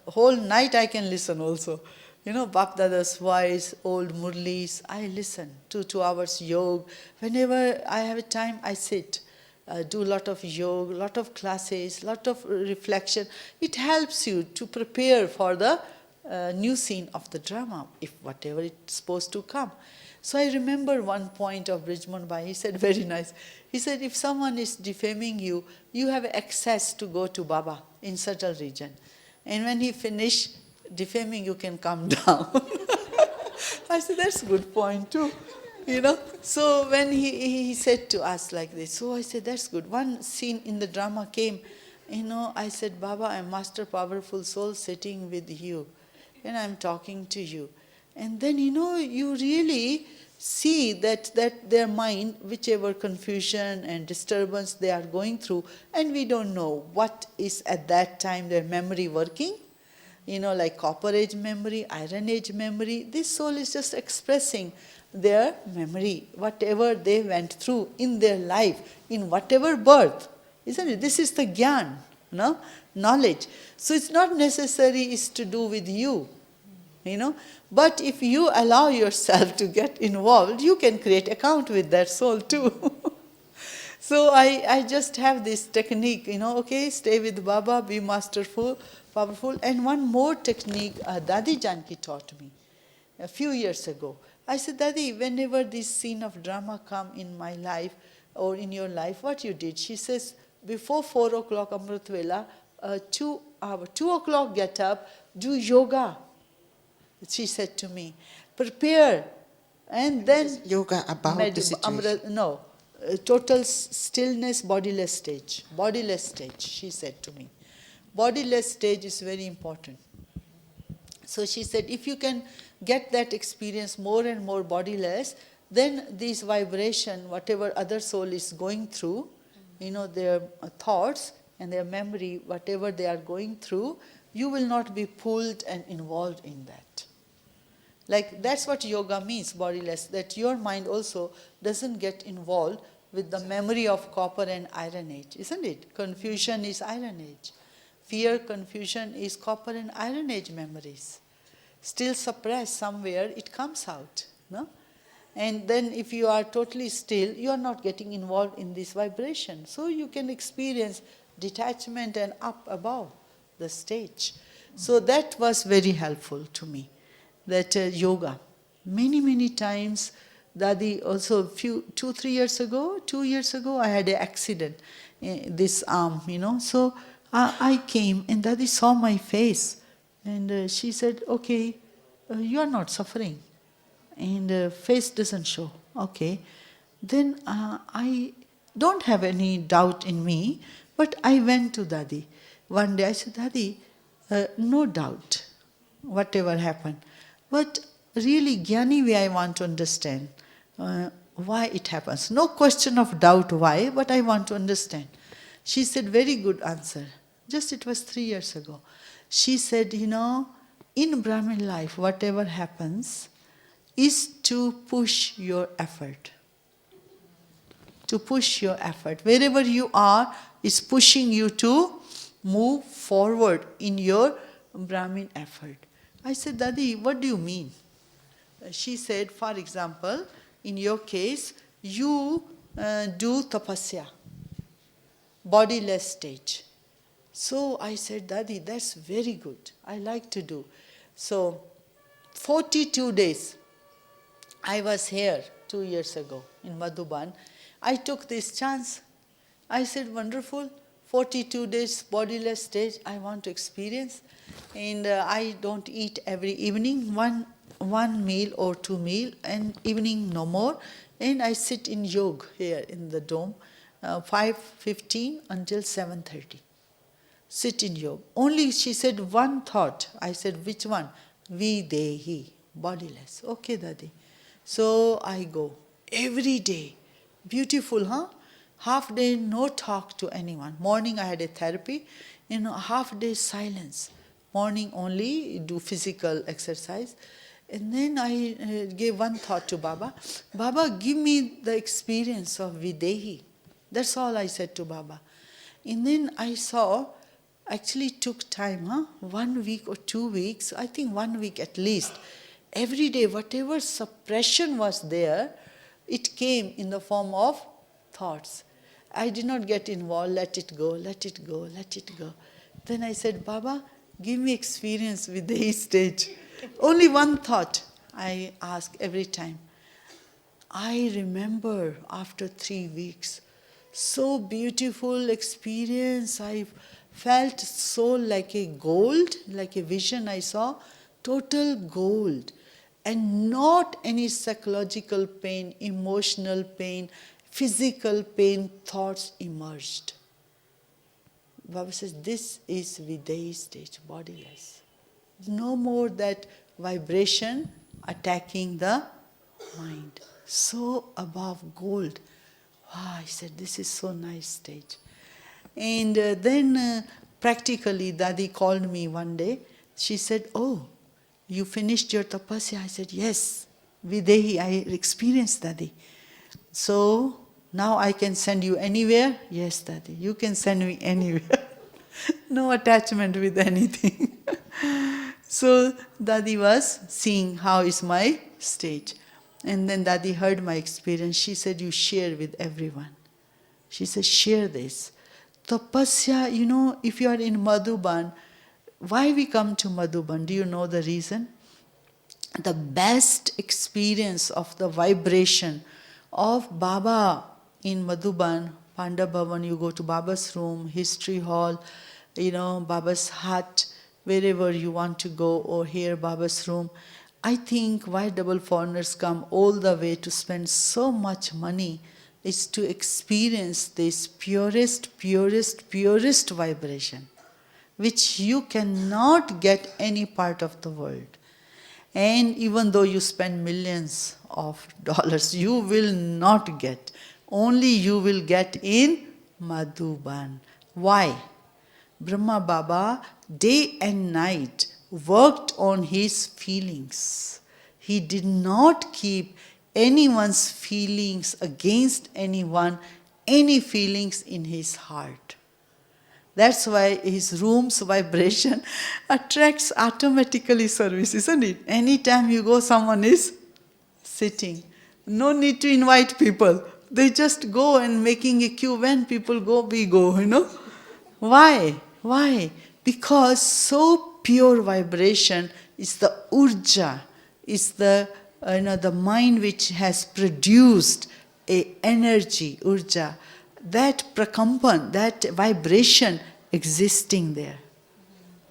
Whole night I can listen also. Bap Dada's voice, old Murlis, I listen. 2 hours yoga. Whenever I have time, I sit. Do a lot of yoga, lot of classes, lot of reflection. It helps you to prepare for the new scene of the drama, if whatever it's supposed to come. So I remember one point of Brijman Bhai, he said, very nice. He said, if someone is defaming you, you have access to go to Baba in subtle region. And when he finish defaming, you can come down. I said, that's a good point too. So when he said to us like this, so I said, that's good. One scene in the drama came, I said, Baba, I'm Master Powerful Soul sitting with you and I'm talking to you. And then, you really see that their mind, whichever confusion and disturbance they are going through, and we don't know what is at that time their memory working, like copper age memory, iron age memory. This soul is just expressing their memory, whatever they went through in their life, in whatever birth. Isn't it? This is the gyan, knowledge. So it's not necessary is to do with you, But if you allow yourself to get involved, you can create account with that soul too. So I just have this technique, okay, stay with Baba, be masterful, powerful. And one more technique Dadi Janki taught me a few years ago. I said, Dadi, whenever this scene of drama come in my life or in your life, what you did? She says, before 4 o'clock Amrit Vela, 2 o'clock get up, do yoga. She said to me, prepare, and then yoga about the situation. Total stillness, bodiless stage. Bodiless stage, she said to me. Bodiless stage is very important. So she said, if you can get that experience more and more bodiless, then this vibration, whatever other soul is going through, their thoughts and their memory, whatever they are going through, you will not be pulled and involved in that. Like that's what yoga means, bodiless, that your mind also doesn't get involved with the memory of copper and iron age, isn't it? Confusion is iron age. Fear, confusion is copper and iron age memories. Still suppressed somewhere, it comes out. No? And then if you are totally still, you are not getting involved in this vibration. So you can experience detachment and up above the stage. So that was very helpful to me, that yoga. Many times, Dadi also 2 years ago, I had an accident, this arm, So I came and Dadi saw my face and she said, okay, you are not suffering and face doesn't show. Okay. Then I don't have any doubt in me, but I went to Dadi. One day I said, Dadi, no doubt, whatever happened. But really, Jnani way I want to understand why it happens. No question of doubt why, but I want to understand. She said, very good answer. Just it was 3 years ago. She said, in Brahmin life, whatever happens is to push your effort. to push your effort. Wherever you are, is pushing you to move forward in your Brahmin effort. I said, Dadi, what do you mean? She said, for example, in your case, you do tapasya, bodiless stage. So I said, Dadi, that's very good. I like to do. So 42 days, I was here 2 years ago in Madhuban. I took this chance. I said, wonderful, 42 days bodiless stage I want to experience. And I don't eat every evening, one meal or two meal, and evening no more. And I sit in yoga here in the dome, 5:15 until 7:30. Sit in yoga. Only she said one thought. I said, which one? Videhi, bodiless. Okay, Dadi. So I go every day. Beautiful, huh? Half day, no talk to anyone. Morning I had a therapy, half day silence. Morning only do physical exercise. And then I gave one thought to Baba. Baba, give me the experience of Videhi. That's all I said to Baba. And then I saw, actually took time, 1 week or 2 weeks, I think 1 week at least. Every day, whatever suppression was there, it came in the form of thoughts. I did not get involved, let it go, let it go, let it go. Then I said, Baba, give me experience with the stage. Only one thought I ask every time. I remember after 3 weeks, so beautiful experience. I felt so like a gold, like a vision I saw, total gold. And not any psychological pain, emotional pain, physical pain, thoughts emerged. Baba says, this is Videhi stage, bodiless. No more that vibration attacking the mind. So above gold. Wow, I said, this is so nice stage. And then practically Dadi called me one day. She said, oh, you finished your tapasya? I said, yes, Videhi, I experienced Dadi. So now I can send you anywhere? Yes, Dadi, you can send me anywhere. No attachment with anything. So Dadi was seeing how is my stage. And then Dadi heard my experience. She said, you share with everyone. She said, share this. Tapasya, if you are in Madhuban, why we come to Madhuban? Do you know the reason? The best experience of the vibration of Baba in Madhuban, Panda Bhavan, you go to Baba's room, history hall, Baba's hut, wherever you want to go or hear Baba's room. I think why double foreigners come all the way to spend so much money is to experience this purest, purest, purest vibration, which you cannot get any part of the world. And even though you spend millions of dollars, you will not get. Only you will get in Madhuban. Why? Brahma Baba day and night worked on his feelings. He did not keep anyone's feelings against anyone, any feelings in his heart. That's why his room's vibration attracts automatically service, isn't it? Anytime you go, someone is sitting. No need to invite people. They just go and making a queue. When people go, we go, Why? Why? Because so pure vibration is the urja, is the the mind which has produced a energy, urja, that prakampan, that vibration existing there.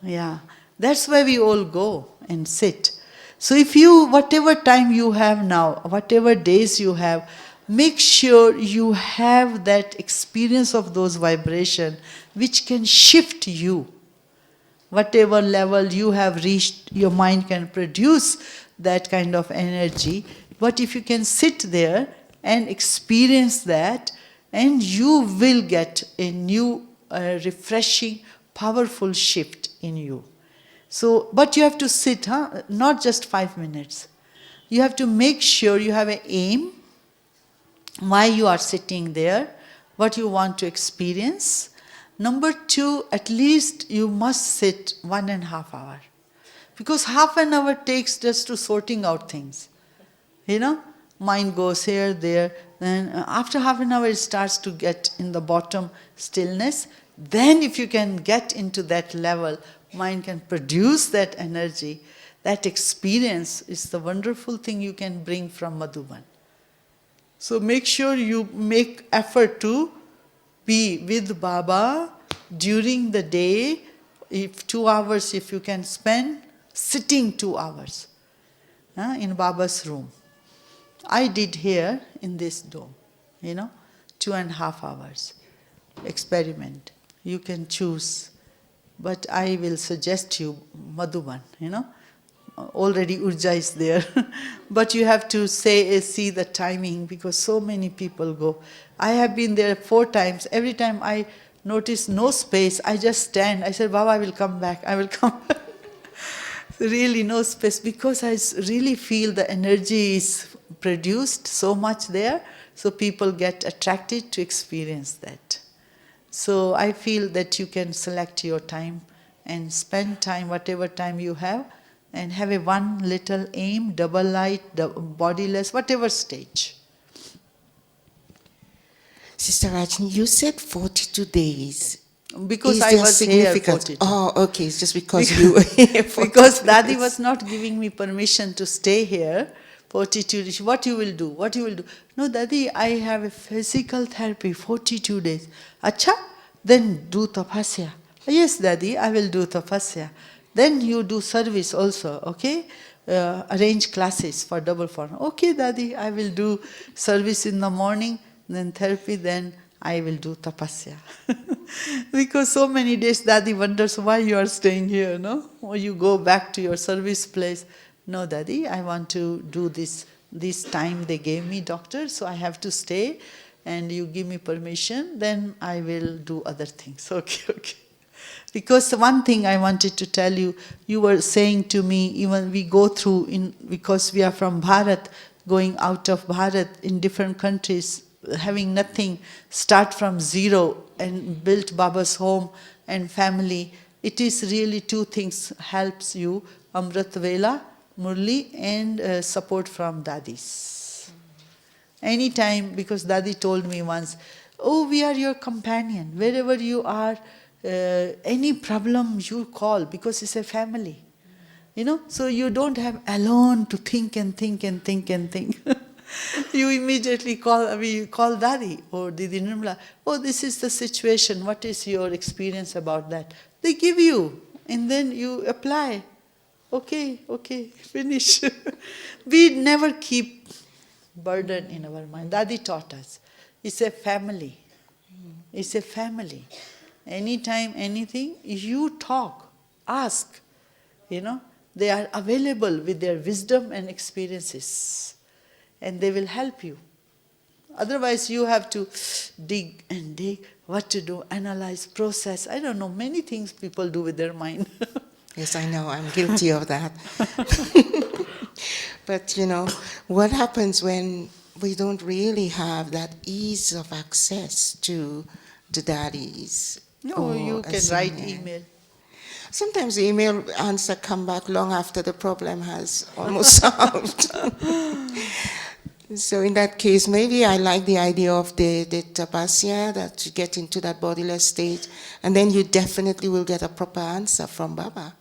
Yeah, that's why we all go and sit. So if you, whatever time you have now, whatever days you have, make sure you have that experience of those vibrations which can shift you. Whatever level you have reached, your mind can produce that kind of energy. But if you can sit there and experience that, and you will get a new, refreshing, powerful shift in you. So, but you have to sit, not just 5 minutes. You have to make sure you have an aim, why you are sitting there, what you want to experience. Number 2, at least you must sit 1.5 hours. Because half an hour takes just to sorting out things. Mind goes here, there. Then after half an hour it starts to get in the bottom stillness. Then if you can get into that level, mind can produce that energy. That experience is the wonderful thing you can bring from Madhuban. So make sure you make effort to be with Baba during the day. If 2 hours, if you can spend, sitting 2 hours in Baba's room. I did here in this dome, 2.5 hours. Experiment. You can choose. But I will suggest you Madhuban, Already Urja is there. But you have to see the timing because so many people go. I have been there 4 times. Every time I notice no space, I just stand. I said, Baba, I will come back. I will come back. Really no space because I really feel the energy is produced so much there, so people get attracted to experience that. So I feel that you can select your time and spend time, whatever time you have, and have a one little aim, double light, bodiless, whatever stage. Sister Rajni, you said 42 days. Because Is I there was here significance? 42. Oh, okay. It's just because you were here 42 Because Dadi days. was not giving me permission to stay here 42 days. What you will do? What you will do? No, Dadi, I have a physical therapy 42 days. Acha? Then do tapasya. Yes, Dadi, I will do tapasya. Then you do service also, okay? Arrange classes for double form. Okay, Dadi, I will do service in the morning, then therapy, then I will do tapasya. Because so many days Dadi wonders why you are staying here, no? Or you go back to your service place. No, Dadi, I want to do this time they gave me, doctor, so I have to stay and you give me permission, then I will do other things. Okay. Because one thing I wanted to tell you, you were saying to me, even we go through, because we are from Bharat, going out of Bharat in different countries, having nothing, start from zero and build Baba's home and family. It is really 2 things helps you, Amrit Vela, Murli, and support from Dadis. Anytime, because Dadi told me once, oh, we are your companion. Wherever you are, any problem you call, because it's a family. So you don't have alone to think and think and think and think. You immediately call Dadi or Didi Nirmala. Oh, this is the situation. What is your experience about that? They give you, and then you apply. Okay, finish. We never keep burden in our mind. Dadi taught us. It's a family. It's a family. Anytime, anything, you talk, ask. They are available with their wisdom and experiences. And they will help you. Otherwise, you have to dig and dig, what to do, analyze, process. I don't know, many things people do with their mind. Yes, I know. I'm guilty of that. But, what happens when we don't really have that ease of access to the daddies? No, you can write email. Sometimes the email answer come back long after the problem has almost solved. So in that case, maybe I like the idea of the tapasya, that you get into that bodiless state, and then you definitely will get a proper answer from Baba.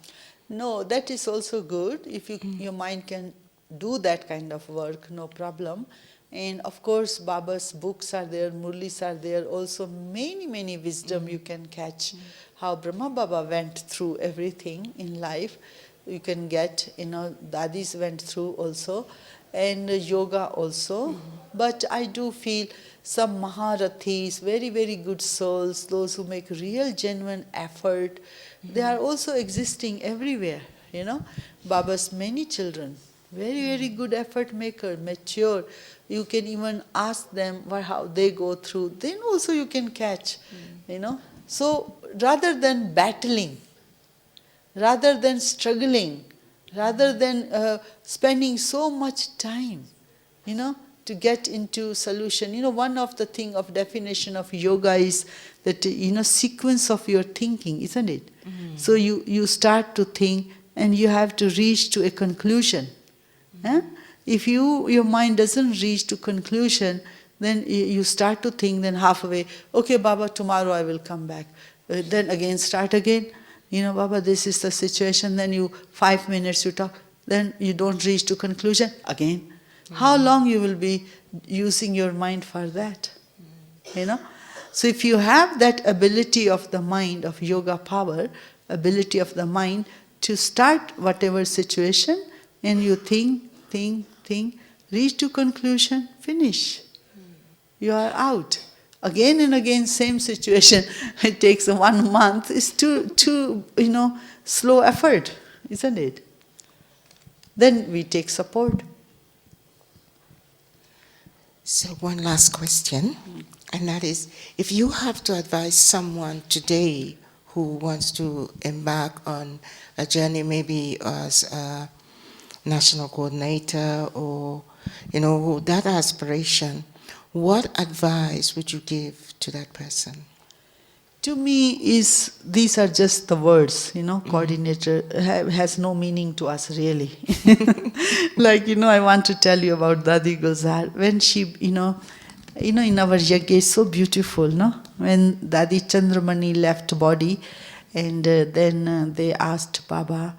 No, that is also good. If your mind can do that kind of work, no problem. And of course, Baba's books are there, Murlis are there, also many wisdom you can catch. How Brahma Baba went through everything in life, you can get, Dadis went through also, and yoga also. But I do feel some Maharathis, very good souls, those who make real genuine effort, they are also existing everywhere, Baba's many children, very good effort maker, mature. You can even ask them how they go through. Then also you can catch, So rather than battling, rather than struggling, rather than spending so much time, to to get into solution. One of the thing of definition of yoga is that, sequence of your thinking, isn't it? So you start to think and you have to reach to a conclusion. If your mind doesn't reach to conclusion, then you start to think, then halfway, okay, Baba, tomorrow I will come back. Then again, start again. Baba, this is the situation. Then 5 minutes you talk. Then you don't reach to conclusion. Again. How long you will be using your mind for that? So if you have that ability of the mind, of yoga power, ability of the mind to start whatever situation, and you think, reach to conclusion, finish. You are out. Again and again, same situation. It takes 1 month. It's too slow effort, isn't it? Then we take support. So one last question, and that is, if you have to advise someone today who wants to embark on a journey, maybe as a national coordinator or, that aspiration, what advice would you give to that person? To me, these are just the words, coordinator has no meaning to us really. Like, I want to tell you about Dadi Gulzar. When she, in our yajna is so beautiful, no? When Dadi Chandramani left body, and then they asked Baba,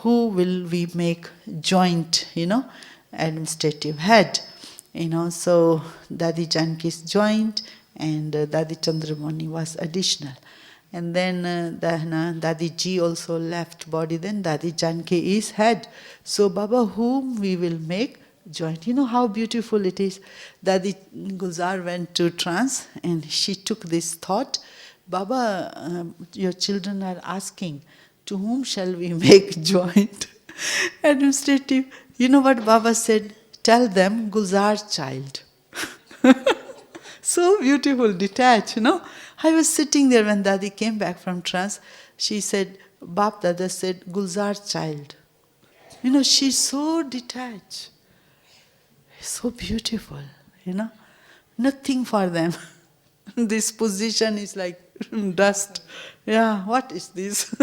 who will we make joint, administrative head? So Dadi Janki's joint, and Dadi Chandramani was additional. And then Dadi Ji also left body, then Dadi Janki is head. So Baba, whom we will make joint? How beautiful it is. Dadi Gulzar went to trance and she took this thought, Baba, your children are asking, to whom shall we make joint administrative? You know what Baba said? Tell them Gulzar child. So beautiful, detached, I was sitting there when Dadi came back from trance. She said, Bap Dada said, Gulzar child. She's so detached. So beautiful, Nothing for them. This position is like dust. Yeah, what is this?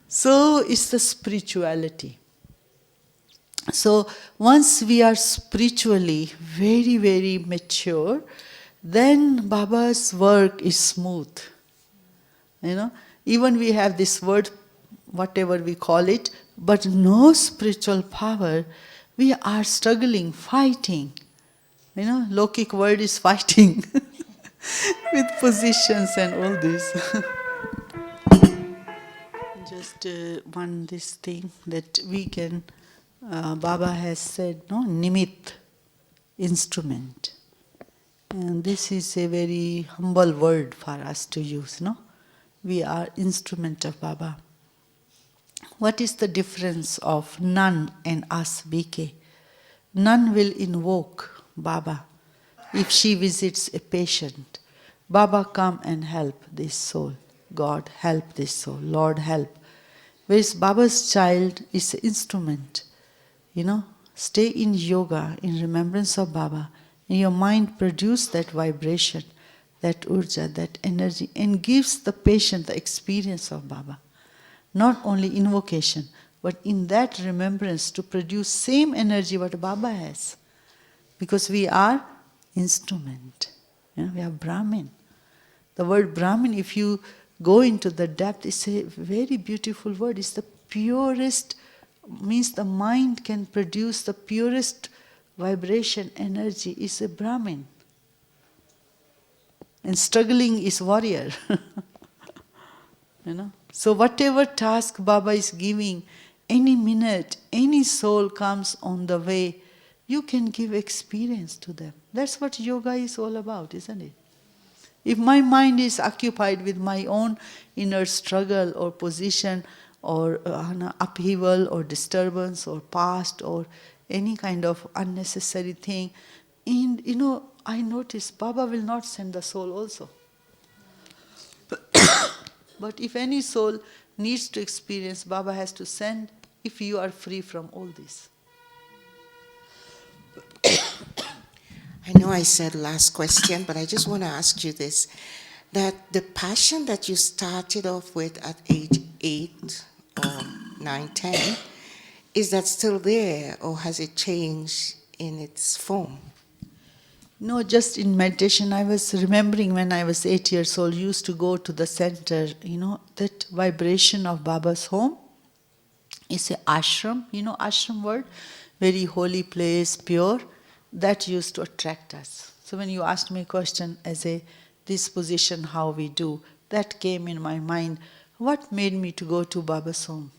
So it's the spirituality. So once we are spiritually very, very mature, then Baba's work is smooth. Even we have this word, whatever we call it, but no spiritual power, we are struggling, fighting. Lokic word is fighting with positions and all this. Just this thing that we can, Baba has said, nimit, instrument. And this is a very humble word for us to use, We are instrument of Baba. What is the difference of nun and us, BK? Nun will invoke Baba. If she visits a patient, Baba, come and help this soul. God, help this soul. Lord, help. Whereas Baba's child is an instrument. Stay in yoga, in remembrance of Baba, and your mind produces that vibration, that urja, that energy, and gives the patient the experience of Baba. Not only invocation, but in that remembrance to produce same energy what Baba has. Because we are instrument. We are Brahmin. The word Brahmin, if you go into the depth, it's a very beautiful word. It's the purest, means the mind can produce the purest vibration, energy. Is a Brahmin. And struggling is warrior. So whatever task Baba is giving, any minute, any soul comes on the way, you can give experience to them. That's what yoga is all about, isn't it? If my mind is occupied with my own inner struggle or position or upheaval or disturbance or past or any kind of unnecessary thing, and I notice Baba will not send the soul also. But if any soul needs to experience, Baba has to send if you are free from all this. I know I said last question, but I just want to ask you this, that the passion that you started off with at age 8 or 9, 10, is that still there or has it changed in its form? No, just in meditation, I was remembering when I was 8 years old, used to go to the center, that vibration of Baba's home. It's a ashram, ashram word, very holy place, pure. That used to attract us. So when you asked me a question as a disposition, how we do, that came in my mind. What made me to go to Baba's home?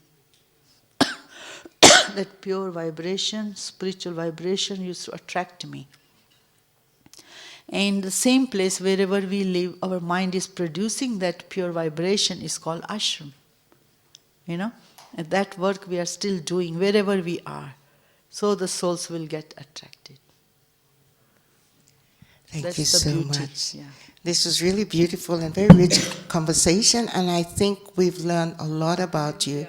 That pure vibration, spiritual vibration used to attract me. And the same place wherever we live, our mind is producing that pure vibration is called ashram. And that work we are still doing wherever we are. So the souls will get attracted. Thank That's you the so beauty. much. Yeah. This was really beautiful and very rich conversation, and I think we've learned a lot about you.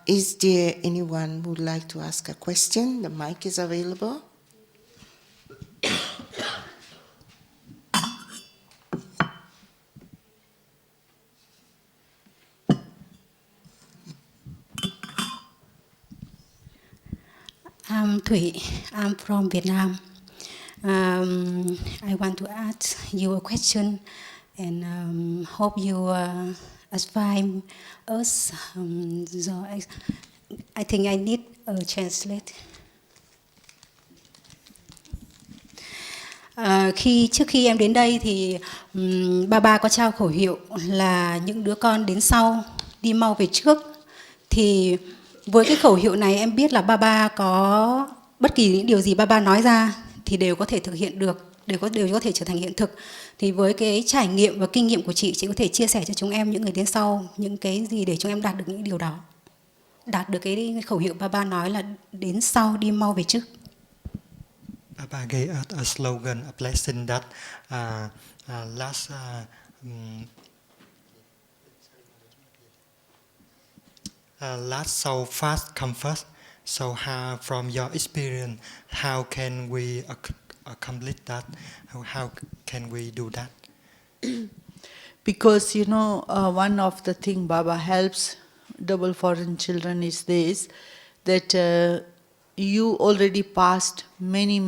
Is there anyone who would like to ask a question? The mic is available. I'm Thủy. I'm from Vietnam. I want to ask you a question and hope you advise us. So I think I need a translate. Trước khi em đến đây thì Ba có trao khẩu hiệu là những đứa con đến sau đi mau về trước. Thì với cái khẩu hiệu này em biết là Ba có bất kỳ những điều gì Ba nói ra thì đều có thể thực hiện được, đều có thể trở thành hiện thực. Thì với cái trải nghiệm và kinh nghiệm của chị có thể chia sẻ cho chúng em những người đến sau những cái gì để chúng em đạt được những điều đó, đạt được cái khẩu hiệu Ba nói là đến sau đi mau về trước. Baba gave us a slogan, a blessing that last so fast come first. So from your experience, how can we accomplish that? How can we do that? Because, one of the things Baba helps double foreign children is this, that you already passed many,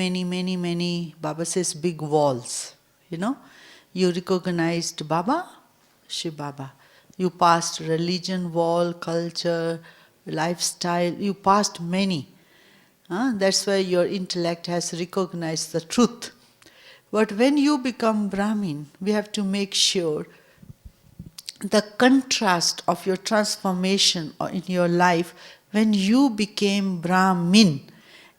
Baba says, big walls, You recognized Baba, Shiv Baba. You passed religion wall, culture, lifestyle, you passed many. That's why your intellect has recognized the truth. But when you become Brahmin, we have to make sure the contrast of your transformation in your life when you became Brahmin,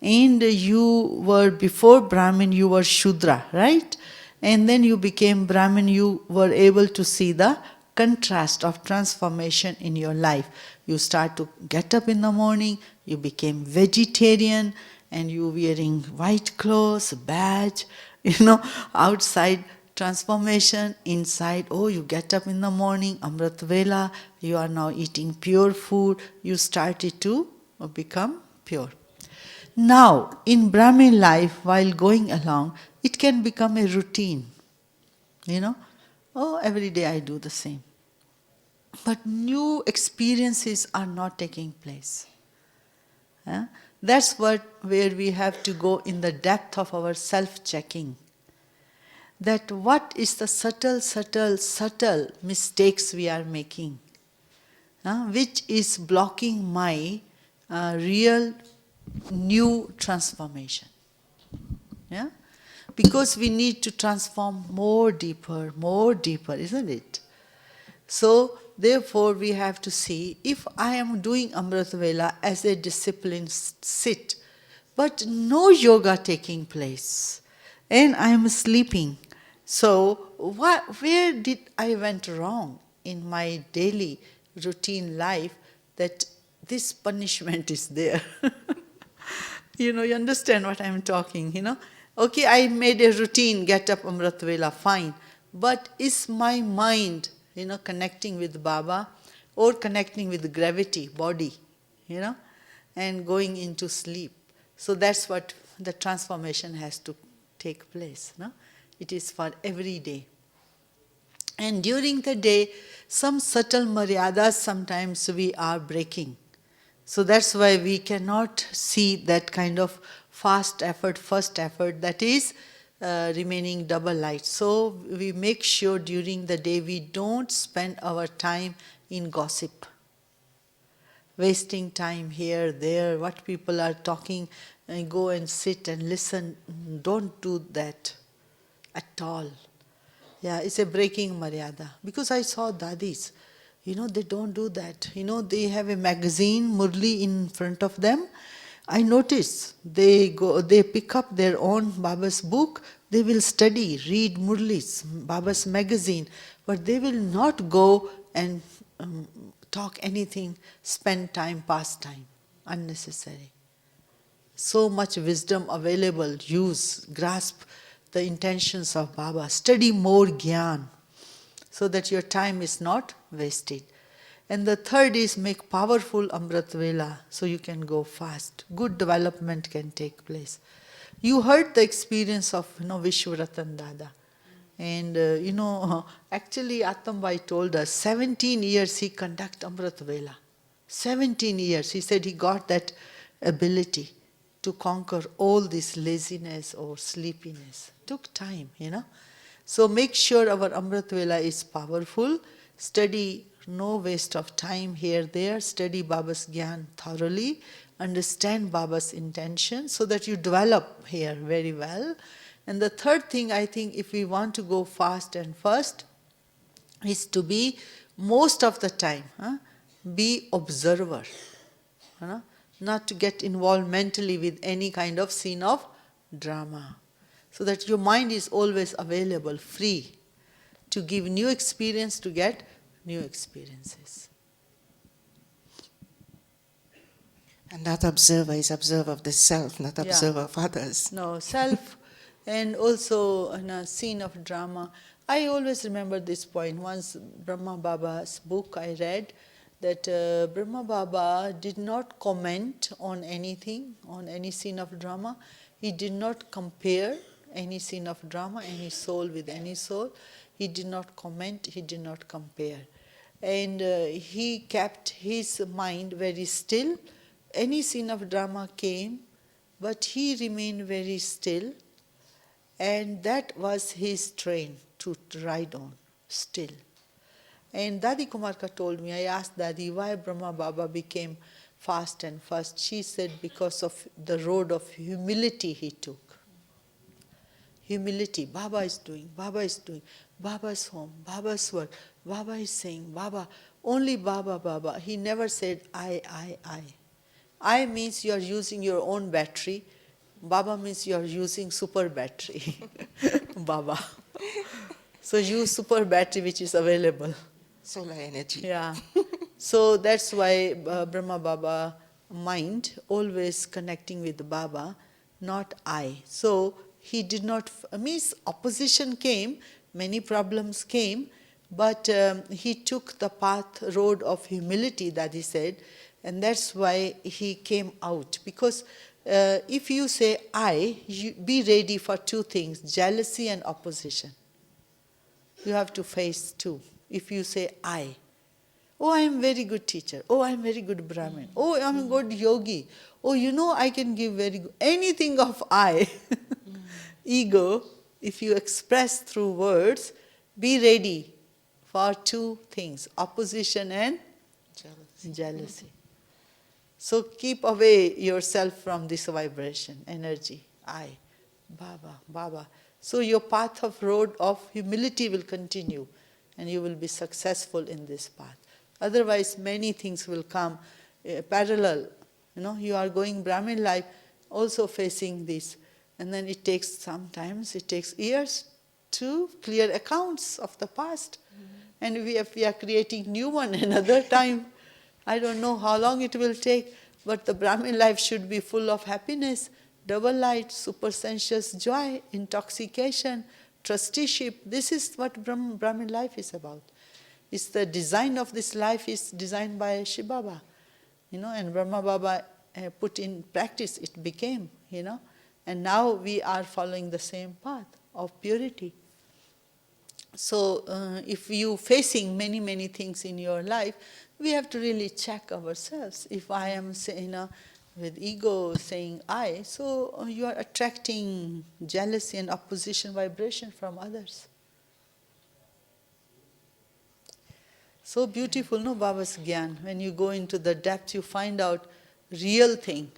and you were before Brahmin, you were Shudra, right? And then you became Brahmin, you were able to see the contrast of transformation in your life. You start to get up in the morning, you became vegetarian, and you wearing white clothes, badge, outside transformation, inside, you get up in the morning, Amrit Vela, you are now eating pure food, you started to become pure. Now, in Brahmin life, while going along, it can become a routine, every day I do the same. But new experiences are not taking place. That's where we have to go in the depth of our self-checking. That what is the subtle mistakes we are making, which is blocking my real new transformation. Yeah? Because we need to transform more deeper, isn't it? So, therefore, we have to see, if I am doing Amrit Vela as a disciplined sit, but no yoga taking place, and I am sleeping, so where did I went wrong in my daily routine life that this punishment is there? You understand what I am talking, Okay, I made a routine, get up Amrit Vela, fine. But is my mind, connecting with Baba or connecting with gravity, body, and going into sleep? So that's what the transformation has to take place. No? It is for every day. And during the day, some subtle maryadas sometimes we are breaking. So that's why we cannot see that kind of fast effort, first effort, that is remaining double light. So we make sure during the day we don't spend our time in gossip, wasting time here, there, what people are talking, and go and sit and listen. Don't do that at all. Yeah, it's a breaking maryada. Because I saw dadis, they don't do that. They have a magazine, Murli, in front of them. I notice they pick up their own Baba's book, they will study, read Murli's, Baba's magazine, but they will not go and talk anything, spend time, pass time, unnecessary. So much wisdom available, use, grasp the intentions of Baba, study more Gyan, so that your time is not wasted. And the third is make powerful Amrit Vela, so you can go fast. Good development can take place. You heard the experience of Vishwaratan Dada. And actually Atambai told us, 17 years he conducted Amrit Vela. 17 years. He said he got that ability to conquer all this laziness or sleepiness. Took time, So make sure our Amrit Vela is powerful. Study, no waste of time here, there. Study Baba's Gyan thoroughly. Understand Baba's intention so that you develop here very well. And the third thing, I think, if we want to go fast and first, is to be, most of the time, be observer. Not to get involved mentally with any kind of scene of drama. So that your mind is always available, free, to give new experience, to get new experiences. And that observer is observer of the self, not observer of others. No, self, and also in a scene of drama. I always remember this point. Once Brahma Baba's book I read, that Brahma Baba did not comment on anything, on any scene of drama. He did not compare any scene of drama, any soul with any soul. He did not comment, he did not compare. And he kept his mind very still. Any scene of drama came, but he remained very still. And that was his train to ride on, still. And Dadi Kumarka told me, I asked Dadi why Brahma Baba became fast and first. She said because of the road of humility he took. Humility, Baba is doing, Baba's home, Baba's work, Baba is saying, Baba, only Baba, Baba. He never said I. I means you are using your own battery. Baba means you are using super battery. Baba. So use super battery which is available. Solar energy. Yeah. So that's why Brahma Baba mind always connecting with Baba, not I. So he did not, means opposition came, many problems came, but he took the path, road of humility that he said, and that's why he came out. Because if you say I, you be ready for two things, jealousy and opposition. You have to face two. If you say I, oh, I am very good teacher. Oh, I am very good Brahmin. Oh, I am a good yogi. Oh, I can give very good. Anything of I, ego, if you express through words, be ready for two things, opposition and jealousy. So keep away yourself from this vibration, energy, I, Baba, Baba. So your path of road of humility will continue and you will be successful in this path. Otherwise, many things will come parallel. You are going Brahmin life, also facing this. And then it takes years to clear accounts of the past. And if we are creating new one another time, I don't know how long it will take, but the Brahmin life should be full of happiness, double light, supersensuous joy, intoxication, trusteeship. This is what Brahmin life is about. It's the design of this life is designed by Shiv Baba, and Brahma Baba put in practice, it became, And now we are following the same path of purity. So if you facing many things in your life, we have to really check ourselves. If I am with ego saying I, so you are attracting jealousy and opposition vibration from others. So beautiful, no, Baba's Gyan. When you go into the depth, you find out real thing.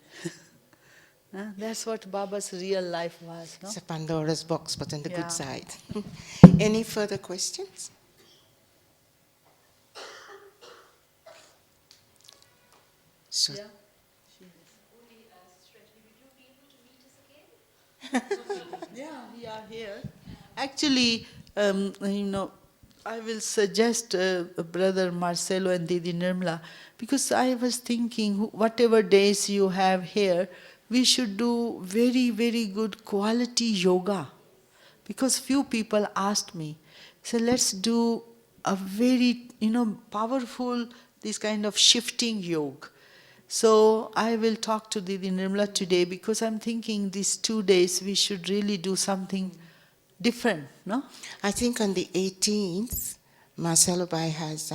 That's what Baba's real life was, no? It's a Pandora's box, but on the Yeah. good side. Any further questions? So, Yeah. Yeah, we are here. Actually, I will suggest Brother Marcelo and Didi Nirmala, because I was thinking, whatever days you have here, we should do very good quality yoga. Because few people asked me, so let's do a very, powerful, this kind of shifting yoga. So I will talk to Didi Nirmala today, because I'm thinking these 2 days we should really do something different, no? I think on the 18th, Marcelo Bai has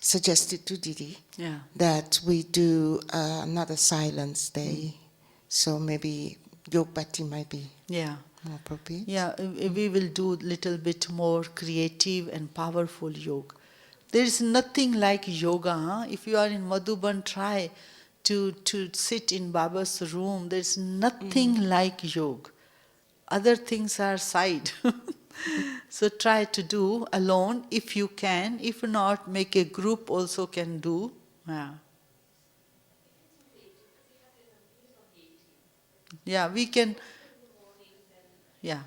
suggested to Didi Yeah. that we do another silence day. So maybe Yog Bhakti might be Yeah. more appropriate. Yeah, we will do little bit more creative and powerful yoga. There is nothing like yoga. Huh? If you are in Madhuban, try to sit in Baba's room. There is nothing like yoga. Other things are side. So try to do alone if you can. If not, make a group also can do. Yeah. Yeah, we can. Yeah.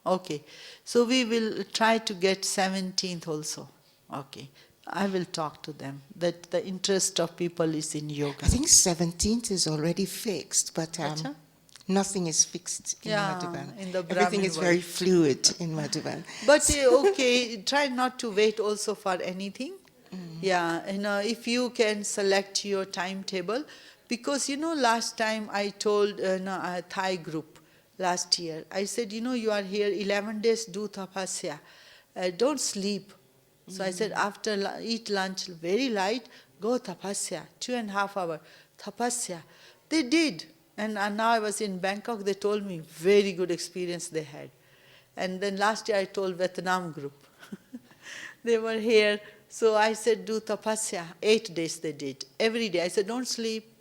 Okay. So we will try to get 17th also. Okay. I will talk to them that the interest of people is in yoga. I think 17th is already fixed, but Acha? nothing is fixed in Yeah, Madhuban. in the Everything Brahmin is very world. fluid in Madhuban. But okay, try not to wait also for anything. Yeah, if you can select your timetable, because last time I told a Thai group last year, I said, you are here 11 days, do tapasya, don't sleep. So I said, after eat lunch very light, go tapasya, 2.5 hours, tapasya. They did, and now I was in Bangkok, they told me very good experience they had. And then last year I told Vietnam group. They were here. So I said, do tapasya. 8 days they did. Every day. I said, don't sleep.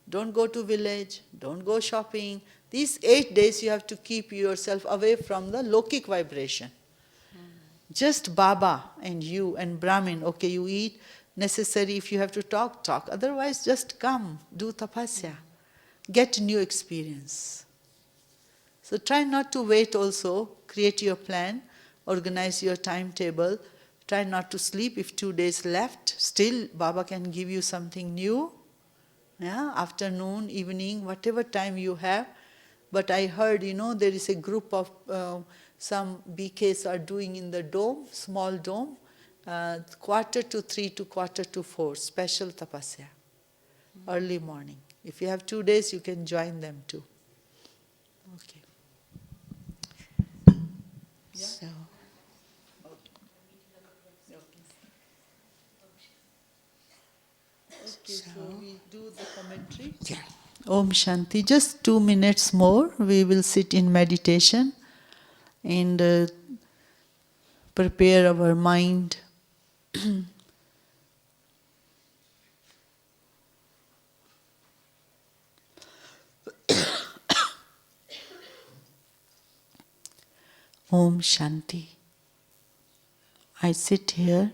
Don't go to village. Don't go shopping. These 8 days you have to keep yourself away from the lokic vibration. Just Baba and you and Brahmin. Okay, you eat. Necessary if you have to talk, talk. Otherwise, just come. Do tapasya. Get new experience. So try not to wait also. Create your plan. Organize your timetable. Try not to sleep. If 2 days left, still Baba can give you something new. Yeah, afternoon, evening, whatever time you have. But I heard, there is a group of some BKs are doing in the dome, small dome, 2:45 to 4:45, special tapasya, early morning. If you have 2 days, you can join them too. Okay. So, Okay, so we do the commentary. yeah. Om Shanti. Just 2 minutes more. We will sit in meditation and prepare our mind. Om Shanti. I sit here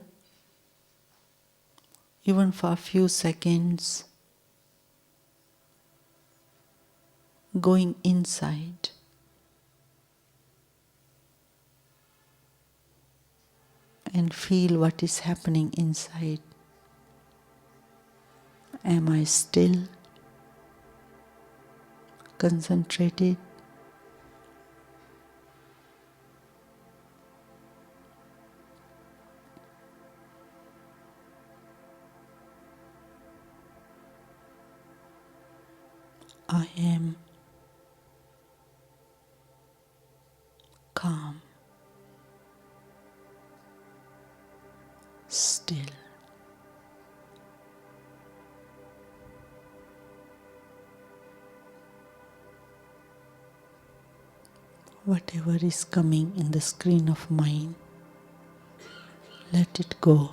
even for a few seconds, going inside. And feel what is happening inside. Am I still, concentrated? I am calm, still. Whatever is coming in the screen of mind, let it go.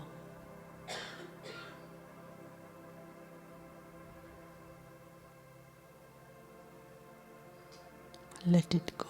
Let it go.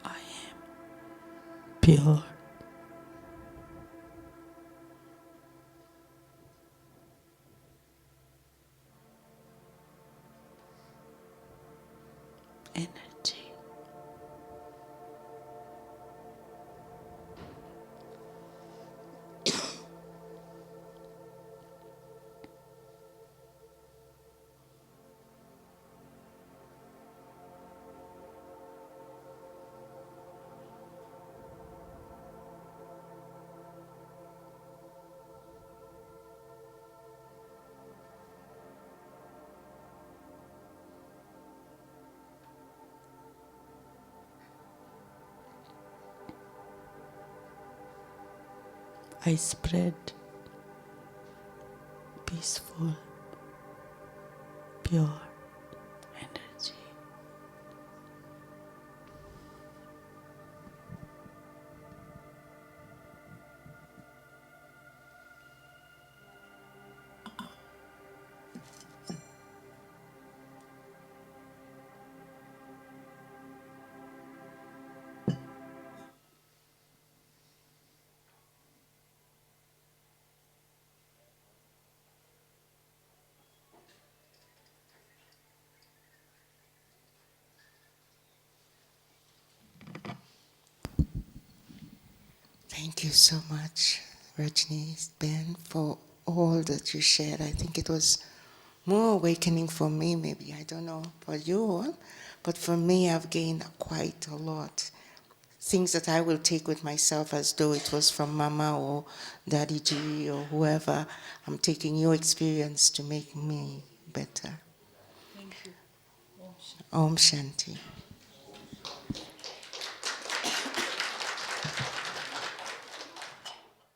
I am pure. Energy. I spread peaceful, pure energy. Thank you so much, Rajni, Ben, for all that you shared. I think it was more awakening for me, maybe, I don't know, for you all, but for me, I've gained quite a lot. Things that I will take with myself as though it was from Mama or Daddy G or whoever. I'm taking your experience to make me better. Thank you. Om Shanti.